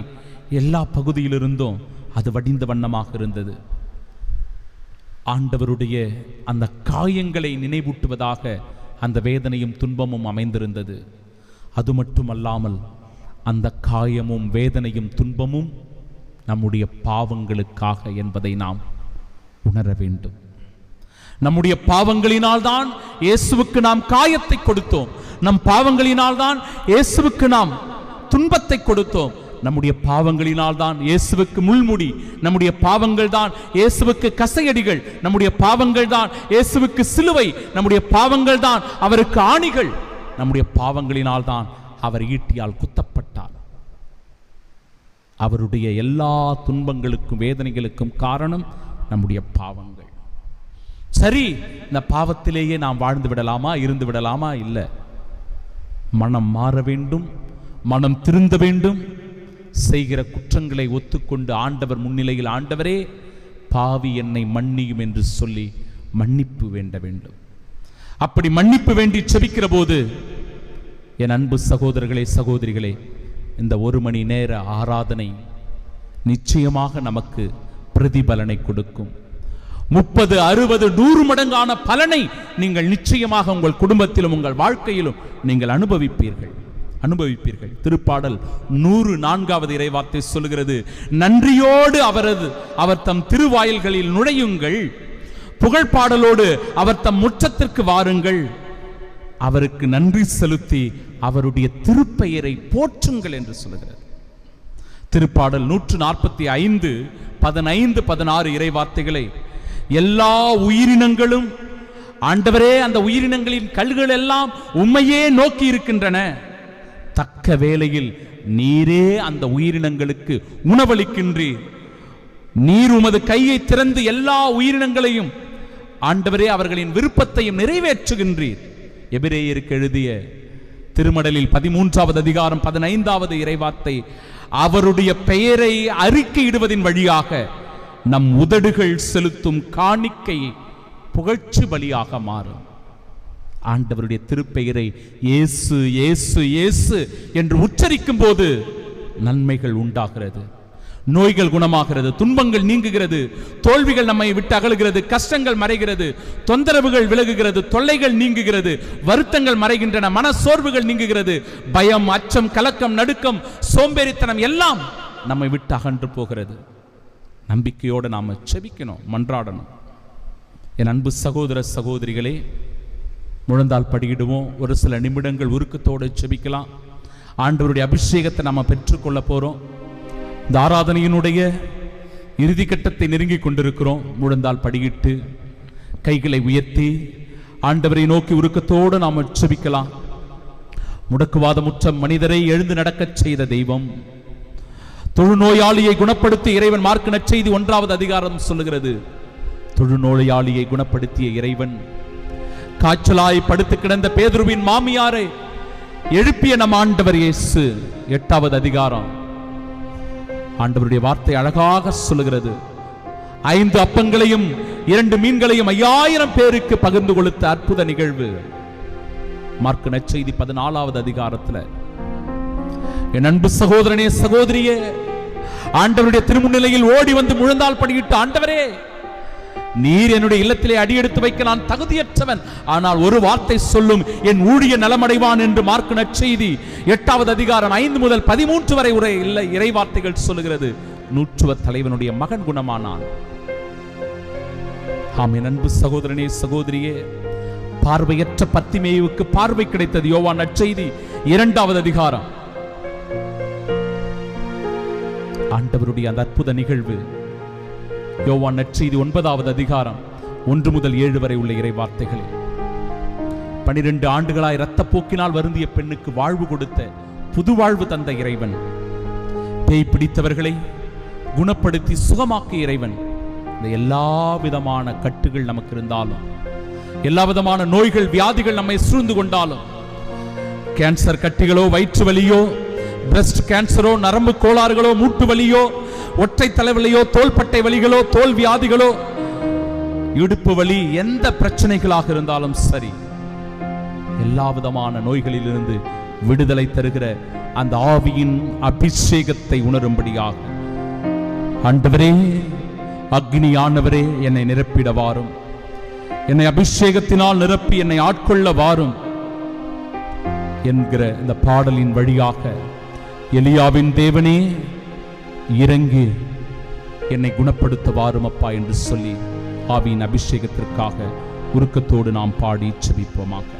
எல்லா பகுதியிலிருந்தும் அது வடிந்த வண்ணமாக இருந்தது. ஆண்டவருடைய அந்த காயங்களை நினைவூட்டுவதாக அந்த வேதனையும் துன்பமும் அமைந்திருந்தது. அது மட்டுமல்லாமல் அந்த காயமும் வேதனையும் துன்பமும் நம்முடைய பாவங்களுக்காக என்பதை நாம் உணர வேண்டும். நம்முடைய பாவங்களினால் தான் இயேசுவுக்கு நாம் காயத்தை கொடுத்தோம். நம் பாவங்களினால் தான் இயேசுவுக்கு நாம் துன்பத்தை கொடுத்தோம். நம்முடைய பாவங்களினால் தான் இயேசுவுக்கு முள்முடி, நம்முடைய பாவங்கள் தான் இயேசுவுக்கு கசையடிகள், நம்முடைய பாவங்கள் தான் இயேசுவுக்கு சிலுவை, நம்முடைய பாவங்கள் தான் அவருக்கு ஆணிகள், நம்முடைய பாவங்களினால் தான் அவர் ஈட்டியால் குத்தப்பட்டார். அவருடைய எல்லா துன்பங்களுக்கும் வேதனைகளுக்கும் காரணம் நம்முடைய பாவங்கள். சரி, இந்த பாவத்திலேயே நாம் வாழ்ந்து விடலாமா, இருந்து விடலாமா? இல்லை, மனம் மாற வேண்டும், மனம் திருந்த வேண்டும். செய்கிற குற்றங்களை ஒத்துக்கொண்டு ஆண்டவர் முன்னிலையில், ஆண்டவரே பாவி என்னை மன்னியும் என்று சொல்லி மன்னிப்பு வேண்ட வேண்டும். அப்படி மன்னிப்பு வேண்டி செபிக்கிற போது என் அன்பு சகோதரர்களே, சகோதரிகளே, இந்த 1 மணி நேர ஆராதனை நிச்சயமாக நமக்கு பிரதிபலனை கொடுக்கும். 30, 60, 100 மடங்கான பலனை நீங்கள் நிச்சயமாக உங்கள் குடும்பத்திலும் உங்கள் வாழ்க்கையிலும் நீங்கள் அனுபவிப்பீர்கள். திருப்பாடல் 104வது இறைவார்த்தை சொல்லுகிறது, நன்றியோடு அவர் தம் திருவாயில்களில் நுழையுங்கள், புகழ்பாடலோடு அவர் தம் முற்றத்திற்கு வாருங்கள், அவருக்கு நன்றி செலுத்தி அவருடைய திருப்பெயரை போற்றுங்கள் என்று சொல்லுகிறது. திருப்பாடல் 145 15 16 இறை வார்த்தைகளை எல்லா உயிரினங்களும் ஆண்டவரே, அந்த உயிரினங்களின் கல்கள் எல்லாம் உம்மையே நோக்கி இருக்கின்றன. தக்க வேளையில் நீரே அந்த உயிரினங்களுக்கு உணவளிக்கின்றீர். நீர் உமது கையை திறந்து எல்லா உயிரினங்களையும் ஆண்டவரே அவர்களின் விருப்பத்தையும் நிறைவேற்றுகின்றீர். எபிரேயருக்கு எழுதிய திருமடலில் 13வது அதிகாரம் 15வது இறைவார்த்தை, அவருடைய பெயரை அறிக்கையிடுவதின் வழியாக நம் உதடுகள் செலுத்தும் காணிக்கை புகழ்ச்சி பலியாக மாறும். ஆண்டவருடைய திருப்பெயரை இயேசு இயேசு இயேசு என்று உச்சரிக்கும் போது நன்மைகள் உண்டாகிறது, நோய்கள் குணமாகிறது, துன்பங்கள் நீங்குகிறது, தோல்விகள் நம்மை விட்டு அகலுகிறது, கஷ்டங்கள் மறைகிறது, தொந்தரவுகள் விலகுகிறது, தொல்லைகள் நீங்குகிறது, வருத்தங்கள் மறைகின்றன, மன சோர்வுகள் நீங்குகிறது, பயம், அச்சம், கலக்கம், நடுக்கம், சோம்பேறித்தனம் எல்லாம் நம்மை விட்டு அகன்று போகிறது. நம்பிக்கையோடு நாம செபிக்கணும், மன்றாடணும். என் அன்பு சகோதர சகோதரிகளே, முழந்தால் படியிடுவோம். ஒரு சில நிமிடங்கள் உருக்கத்தோடு செபிக்கலாம். ஆண்டவருடைய அபிஷேகத்தை நாம பெற்றுக்கொள்ள போறோம். இந்த ஆராதனையினுடைய இறுதி கட்டத்தை நெருங்கி கொண்டிருக்கிறோம். முழந்தால் படியிட்டு கைகளை உயர்த்தி ஆண்டவரை நோக்கி உருக்கத்தோடு நாம் செபிக்கலாம். முடக்குவாதமுற்ற மனிதரை எழுந்து நடக்கச் செய்த தெய்வம், தொழுநோயாளியை குணப்படுத்தி இறைவன். மார்க்கு நற்செய்தி 1வது அதிகாரம் சொல்லுகிறது, தொழுநோயாளியை குணப்படுத்திய இறைவன் காய்ச்சலாய் படுத்து கிடந்த பேதுருவின் மாமியாரை எழுப்பிய நம் ஆண்டவர் இயேசு. 8வது அதிகாரம் ஆண்டவருடைய வார்த்தை அழகாக சொல்லுகிறது, 5 அப்பங்களையும் 2 மீன்களையும் 5000 பேருக்கு பகிர்ந்து கொடுத்த அற்புத நிகழ்வு. மார்க்கு நற்செய்தி 14வது அதிகாரத்தில். என் அன்பு சகோதரனே சகோதரியே, ஆண்டவருடைய திருமுன்னிலையில் ஓடி வந்து முழந்தால் படியிட்டு, ஆண்டவரே, நீர் என்னுடைய இல்லத்திலே அடியெடுத்து வைக்க நான் தகுதியற்றவன், ஆனால் ஒரு வார்த்தை சொல்லும், என் ஊழிய நலமடைவான் என்று மார்க்கு நற்செய்தி 8வது அதிகாரம் 5 முதல் 13 வரை உரை இல்லை இறை வார்த்தைகள் சொல்லுகிறது. 100 தலைவனுடைய மகன் குணமானான். ஆம், என் அன்பு சகோதரனே சகோதரியே, பார்வையற்ற பத்திமேயுவுக்கு பார்வை கிடைத்தது. யோவான் நற்செய்தி 2வது அதிகாரம். ஆண்டவருடைய அந்த அற்புத நிகழ்வு யோவான் நற்செய்தி 9வது அதிகாரம் 1 முதல் 7 வரை உள்ள இறை வார்த்தைகளில் 12 ஆண்டுகளாய் இரத்தப்போக்கினால் வருந்திய பெண்ணுக்கு வாழ்வு கொடுத்த, புது வாழ்வு தந்த இறைவன், பேய் பிடித்தவர்களை குணப்படுத்தி சுகமாக்கிய இறைவன். இந்த எல்லா விதமான கட்டுகள் நமக்கு இருந்தாலும், எல்லா விதமான நோய்கள் வியாதிகள் நம்மை சூழ்ந்து கொண்டாலும், கேன்சர் கட்டிகளோ, வயிற்று வலியோ, பிரஸ்ட் கேன்சரோ, நரம்பு கோளாறுகளோ, மூட்டு வலியோ, ஒற்றை தலைவலியோ, தோள்பட்டை வலிகளோ, தோல் வியாதிகளோ, இடுப்பு வலி, எந்த பிரச்சனைகளாக இருந்தாலும் சரி, எல்லா விதமான நோய்களிலிருந்து விடுதலை தருகிற அந்த ஆவியின் அபிஷேகத்தை உணரும்படியாக, ஆண்டவரே, அக்னியானவரே, என்னை நிரப்பிட வாரும், என்னை அபிஷேகத்தினால் நிரப்பி என்னை ஆட்கொள்ள வாரும் என்கிற இந்த பாடலின் வழியாக, எலியாவின் தேவனே இறங்கி என்னை குணப்படுத்த வாரும் அப்பா என்று சொல்லி ஆவியின் அபிஷேகத்திற்காக உருக்கத்தோடு நாம் பாடி செபிப்போமாக.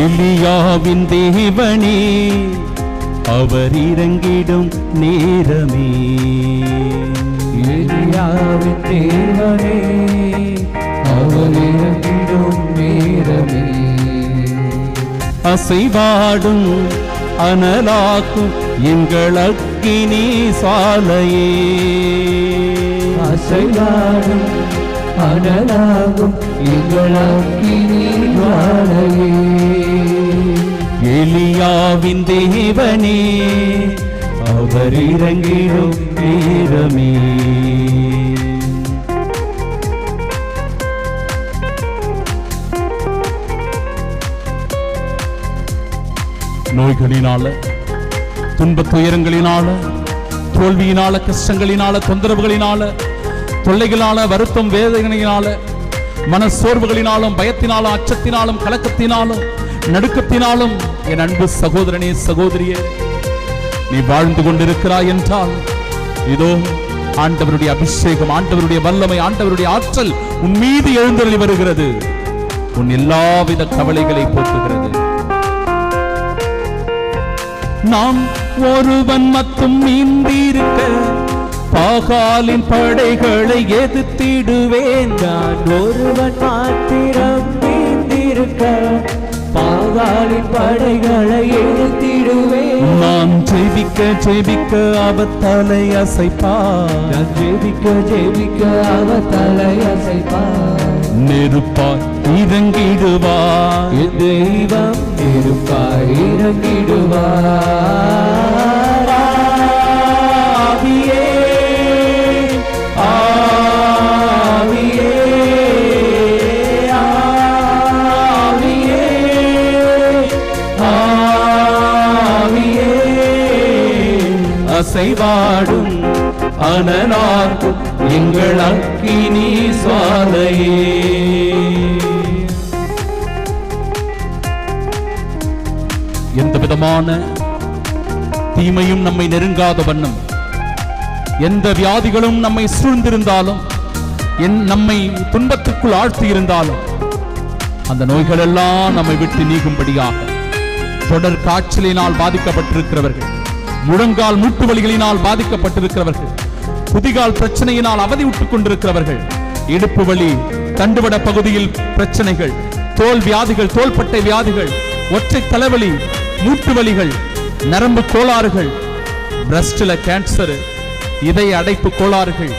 எலியாவின் தேவனே, அவர் இறங்கிடும் நேரமே, எலியாவின் தேவனே, அவர் இறங்கிடும் நேரமே, அசைவாடும் அனலாக்கும் எங்கள் அக்கினி சாலையே, அசைவாடும் அனலாகும் எங்கள் அக்கினி ஜுவாலையே, எலியாவின் தேவனே, அவர் இறங்கிடும் நேரமே. நோய்களினால, துன்ப துயரங்களினால, தோல்வியினால, கஷ்டங்களினால, தொந்தரவுகளினால, தொல்லைகளால, வருத்தம் வேதனையினால, மன சோர்வுகளினாலும், பயத்தினாலும், அச்சத்தினாலும், கலக்கத்தினாலும், நடுக்கத்தினாலும் என் அன்பு சகோதரனே, சகோதரியே, நீ வாழ்ந்து கொண்டிருக்கிறாய் என்றால் இதோ ஆண்டவருடைய அபிஷேகம், ஆண்டவருடைய வல்லமை, ஆண்டவருடைய ஆற்றல் உன் மீது எழுந்தருளி வருகிறது. உன் எல்லாவித கவலைகளை போக்குகிறது. நாம் ஒருவன் மட்டும் மீந்திருக்க பாகாலின் படைகளை எதிர்த்திடுவேன். நான் ஒருவன் மாத்திரம் மீந்திருக்க பாகாலின் படைகளை எதிர்த்திடுவேன். நான் ஜெபிக்க ஜெபிக்க அவர் தலை அசைப்பார். நான் ஜெபிக்க ஜெபிக்க அவர் தலை அசைப்பார். நெருப்பாய் இறங்கிடுவார். என் தெய்வம் நெருப்பாய் இறங்கிடுவார். ஆவியே ஆவியே ஆவியே ஆவியே அசைவாடும் அனலாக்கும் எங்கள் அக்கினி சுவாலையே. எந்த விதமான தீமையும் நம்மை நெருங்காத வண்ணம், எந்த வியாதிகளும் நம்மை சூழ்ந்திருந்தாலும், நம்மை துன்பத்துக்குள் ஆழ்த்தி இருந்தாலும், அந்த நோய்கள் எல்லாம் நம்மை விட்டு நீங்கும்படியாக தொடர் காய்ச்சலினால் பாதிக்கப்பட்டிருக்கிறவர்கள், முழங்கால் மூட்டு வலிகளினால் பாதிக்கப்பட்டிருக்கிறவர்கள், குதிகால் பிரச்சனையினால் அவதி விட்டுக் கொண்டிருக்கிறவர்கள், இடுப்பு வலி, தண்டுவட பகுதியில் பிரச்சனைகள், தோல் வியாதிகள், தோள்பட்டை வியாதிகள், ஒற்றை தலைவலி, மூட்டு வலிகள், நரம்பு கோளாறுகள், பிரஸ்ட்ல கேன்சர், இதய அடைப்பு கோளாறுகள்,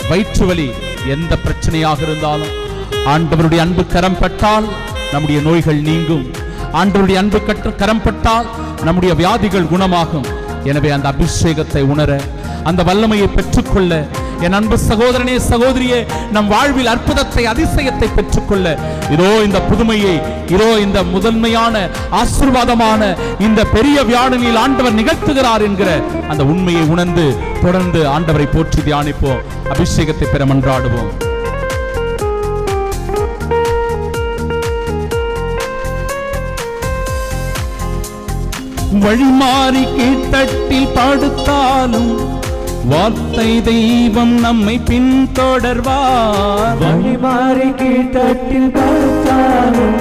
வயிற்று வலி, எந்த பிரச்சனையாக இருந்தாலும் ஆண்டவருடைய அன்பு கரம் பட்டால் நம்முடைய நோய்கள் நீங்கும். ஆண்டவருடைய அன்பு கரம் பட்டால் நம்முடைய வியாதிகள் குணமாகும். எனவே அந்த அபிஷேகத்தை உணர, அந்த வல்லமையை பெற்றுக்கொள்ள என் அன்பு சகோதரனே, சகோதரியே, நம் வாழ்வில் அற்புதத்தை, அதிசயத்தை பெற்றுக்கொள்ள இதோ இந்த புதுமையை, இதோ இந்த முதன்மையான ஆசீர்வாதமான இந்த பெரிய வியாழனில் ஆண்டவர் நிகழ்த்துகிறார் என்கிற அந்த உண்மையை உணர்ந்து தொடர்ந்து ஆண்டவரை போற்றி தியானிப்போம். அபிஷேகத்தை பெற மன்றாடுவோம். வழிமாறி கீழ்த்தட்டில் படுத்தாலும் வார்த்தை தெய்வம் நம்மை பின்தொடர்வார். வழிமாறி கீழ்த்தட்டில் படுத்தாலும்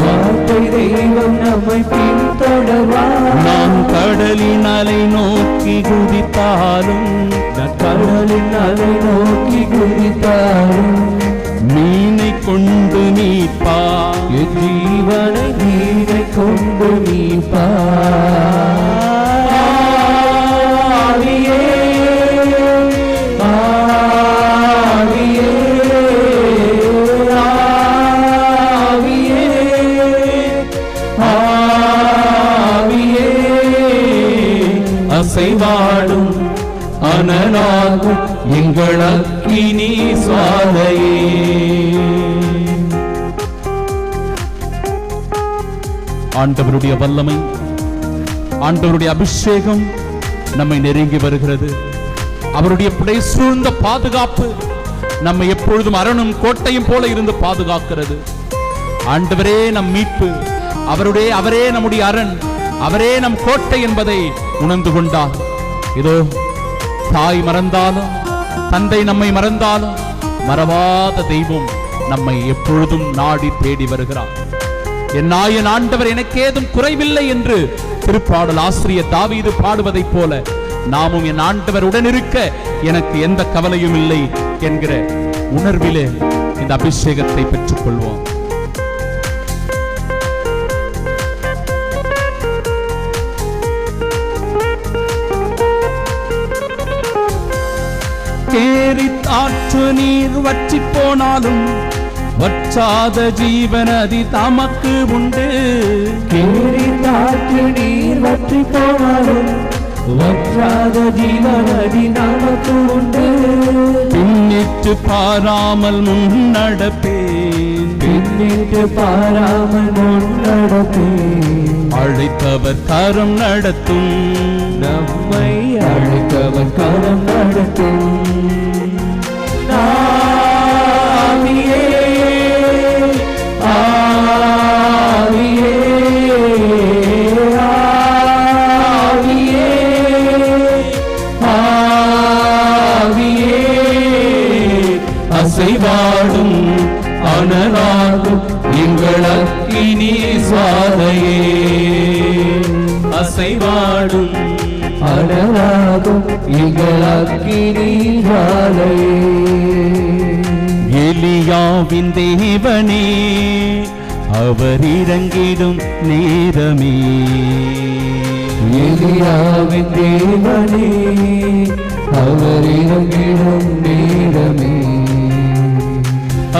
வார்த்தை தெய்வம் நம்மை பின்தொடர்வார். நாம் கடலின் அலை நோக்கி குதித்தாலும், கடலின் அலை நோக்கி குதித்தாலும் மீனை கொண்டு மீட்பார். என் ஜீவனை மீனை கொண்டு மீட்பார். ஆவியே ஆவியே ஆவியே ஆவியே அசைவாடும் அனலாகும் எங்கள் அக்கினி சுவாலையே. ஆண்டவருடைய வல்லமை, ஆண்டவருடைய அபிஷேகம் நம்மை நெருங்கி வருகிறது. அவருடைய புடை சூழ்ந்த பாதுகாப்பு நம்மை எப்பொழுதும் அரணும் கோட்டையும் போல இருந்து பாதுகாக்கிறது. ஆண்டவரே நம் மீட்பு, அவரே நம்முடைய அரண், அவரே நம் கோட்டை என்பதை உணர்ந்து கொண்டார். இதோ தாய் மறந்தாலும், தந்தை நம்மை மறந்தாலும், மறவாத தெய்வம் நம்மை எப்பொழுதும் நாடி தேடி வருகிறார். என் நாயன் ஆண்டவர் எனக்கு ஏதும் குறைவில்லை என்று திருப்பாடல் ஆசிரியர் தாவீது பாடுவதைப் போல நாமும் என் ஆண்டவர் உடனிருக்க எனக்கு எந்த கவலையும் இல்லை என்கிற உணர்விலே இந்த அபிஷேகத்தை பெற்றுக் கொள்வோம். கேரித்தாற்று நீர் வற்றி போனாலும் வற்றாத ஜீவனதி தமக்கு உண்டு. கேரித்தாற்று நீர் வற்றி போனாலும் வற்றாத ஜீவனதி நமக்கு உண்டு. பின்னிட்டு பாராமல் முன்னடப்பேன், பின்னிட்டு பாராமல் முன்னடப்பே. அழைத்தவர் கரம் நடத்தும், நம்மை அழைத்தவர் கரம் நடத்தும். ஆவியே ஆவியே ஆவியே ஆவியே அசைவாடும் அனலாகும் எங்கள் அக்கினி சுவாலையே. அசைவாடும் அனலாகும் எங்கள் அக்கினி ஜுவாலையே. எலியாவின் தேவனே, அவர் இறங்கிடும் நேரமே. எலியாவின் தேவனே, அவர் இறங்கிடும் நேரமே.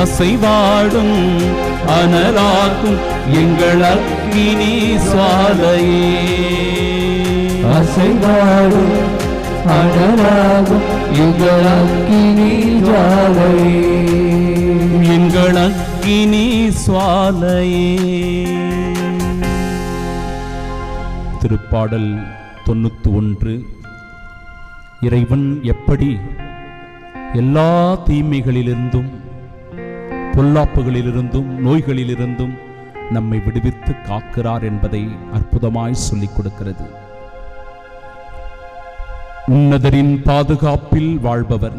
அசைவாடும் அனலாகும் எங்கள் அக்கினி சுவாலையே. அசைவாடும் அனலாகும் எங்கள் அக்கினி ஜுவாலையே. எங்கள் அக்கினி சுவாலையே. திருப்பாடல் 91. இறைவன் எப்படி எல்லா தீமைகளிலிருந்தும் பொல்லாப்புகளிலிருந்தும் நோய்களிலிருந்தும் நம்மை விடுவித்து காக்கிறார் என்பதை அற்புதமாய் சொல்லிக் கொடுக்கிறது. உன்னதரின் பாதுகாப்பில் வாழ்பவர்,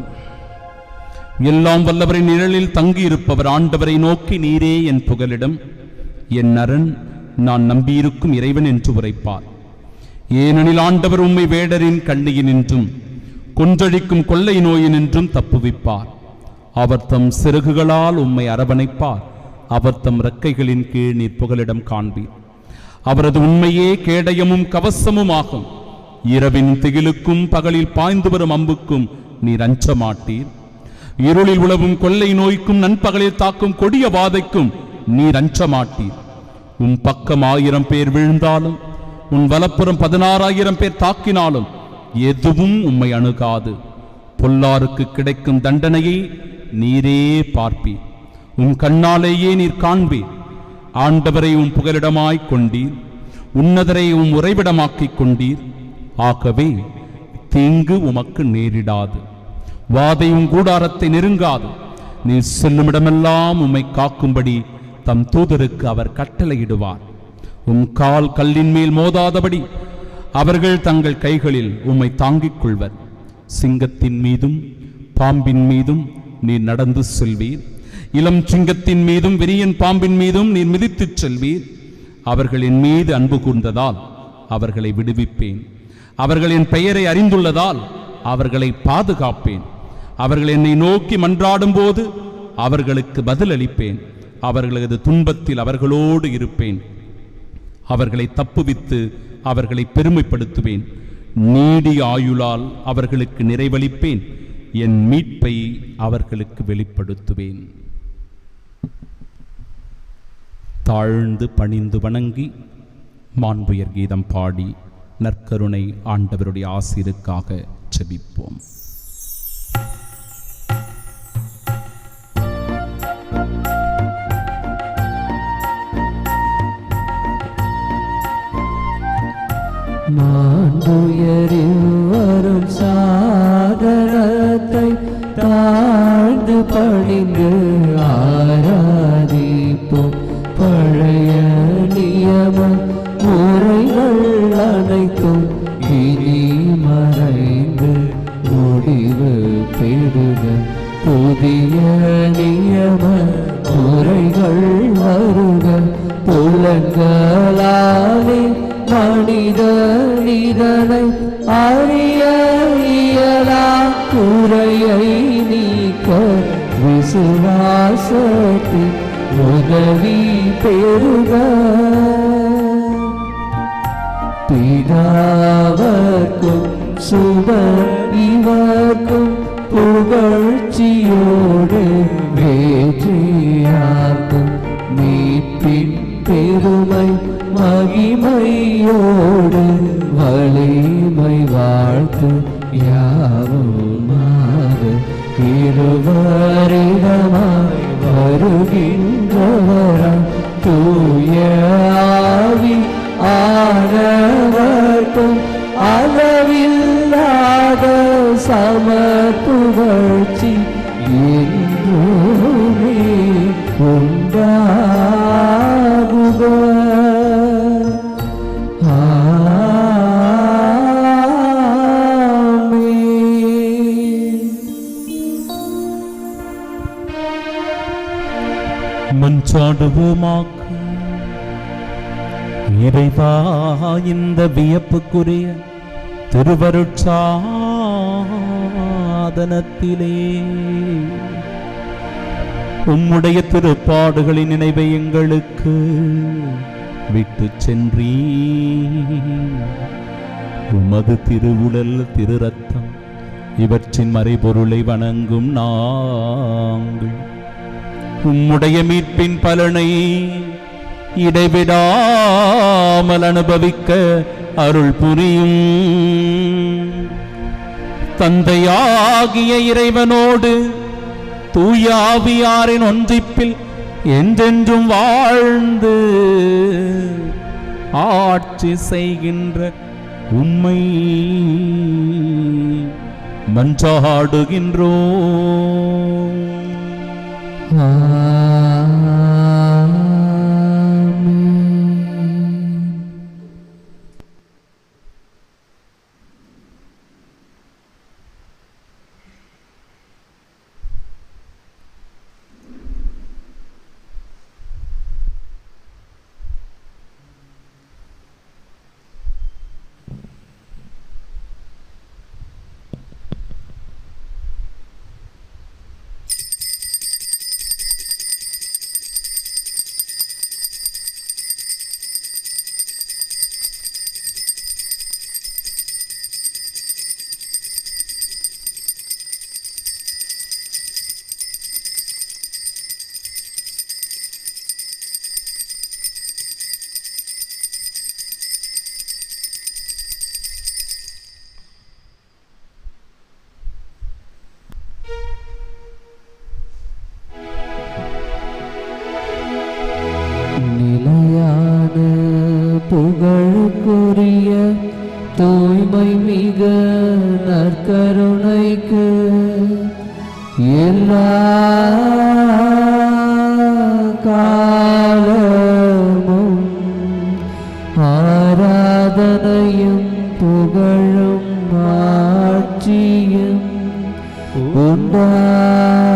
எல்லாம் வல்லவரின் நிழலில் தங்கியிருப்பவர், ஆண்டவரை நோக்கி நீரே என் புகலிடம், என் அரண், நான் நம்பியிருக்கும் இறைவன் என்று உரைப்பார். ஏனெனில் ஆண்டவர் உம்மை வேடரின் கண்ணியினின்றும் கொன்றழிக்கும் கொள்ளை நோயினின்றும் தப்புவிப்பார். அவர் தம் சிறகுகளால் உம்மை அரவணைப்பார். அவர் தம் இறக்கைகளின் கீழ் நீர் புகலிடம் காண்பீர். அவரது உண்மையே கேடயமும் கவசமும் ஆகும். இரவின் திகிலுக்கும் பகலில் பாய்ந்து வரும் அம்புக்கும் நீர் அஞ்ச மாட்டீர். இருளில் உழவும் கொள்ளை நோய்க்கும் நண்பகலில் தாக்கும் கொடிய வாதைக்கும் நீர் அஞ்ச மாட்டீர். உன் பக்கம் 1000 பேர் விழுந்தாலும் உன் வலப்புறம் 16,000 பேர் தாக்கினாலும் எதுவும் உம்மை அணுகாது. பொல்லாருக்கு கிடைக்கும் தண்டனையை நீரே பார்ப்பீர், உன் கண்ணாலேயே நீர் காண்பீர். ஆண்டவரை உம் புகலிடமாய்க் கொண்டீர், உன்னதரை உம் உறைவிடமாக்கிக் கொண்டீர். ஆகவே தீங்கு உமக்கு நேரிடாது, வாதை உன் கூடாரத்தை நெருங்காது. நீ செல்லுமிடமெல்லாம் உம்மை காக்கும்படி தம் தூதருக்கு அவர் கட்டளையிடுவார். உம் கால் கல்லின் மேல் மோதாதபடி அவர்கள் தங்கள் கைகளில் உம்மை தாங்கிக் கொள்வர். சிங்கத்தின் மீதும் பாம்பின் மீதும் நீர் நடந்து செல்வீர், இளம் சிங்கத்தின் மீதும் விரியன் பாம்பின் மீதும் நீர் மிதித்துச் செல்வீர். அவர்கள் என் மீது அன்பு கூர்ந்ததால் அவர்களை விடுவிப்பேன். அவர்கள் என் பெயரை அறிந்துள்ளதால் அவர்களை பாதுகாப்பேன். அவர்கள் என்னை நோக்கி மன்றாடும் போது அவர்களுக்கு பதிலளிப்பேன். அவர்களது துன்பத்தில் அவர்களோடு இருப்பேன். அவர்களை தப்புவித்து அவர்களை பெருமைப்படுத்துவேன். நீடிய ஆயுளால் அவர்களுக்கு நிறைவளிப்பேன். என் மீட்பை அவர்களுக்கு வெளிப்படுத்துவேன். தாழ்ந்து பணிந்து வணங்கி மாண்புயர் கீதம் பாடி நற்கருணை ஆண்டவருடைய ஆசீருக்காக ஜெபிப்போம். மாண்புயரில் வரும் சாதனத்தை தாழ்ந்து பணிந்து ஆராதிப்போம். பழைய நியம முறைகள் அனைத்தும் இனி மறைந்து முடிவு பெறுக. புதிய நியம முறைகள் வருக. புலன்களாலே மனிதனை அறிய இயலா குறையை நீக்க விசுவாசத்தின் உதவி பெறுக. பிதாவர்க்கும் சுபர் இவர்க்கும் புகழ்ச்சியோடு வேற்றியாக்கும் மீட்பின் பெருமை மகிமையோடு வலிமை வாழ்த்து யாவுமாக இருவரிடமாய் வருகின்றவர் புகழ்ச்சி என்றுமே உண்டாகுக. மன்றாடுவோமாக. இறைவா, இந்த வியப்புக்குரிய திருவருட்சாதனத்திலே உம்முடைய திருப்பாடுகளின் நினைவை எங்களுக்கு விட்டு சென்றீ. உமது திருவுடல் திரு ரத்தம் இவற்றின் மறைபொருளை வணங்கும் நாங்கள் உம்முடைய மீட்பின் பலனை இடைவிடாமல் அனுபவிக்க அருள் புரியும். தந்தையாகிய இறைவனோடு தூய ஆவியாரின் ஒன்றிப்பில் என்றென்றும் வாழ்ந்து ஆட்சி செய்கின்ற உம்மை மன்றாடுகின்றோம். புகழுக்குரிய தூய்மை மிக நற்கருணைக்கு எல்லா காலமும் ஆராதனையும் புகழும் ஆட்சியும் உண்டாகுக.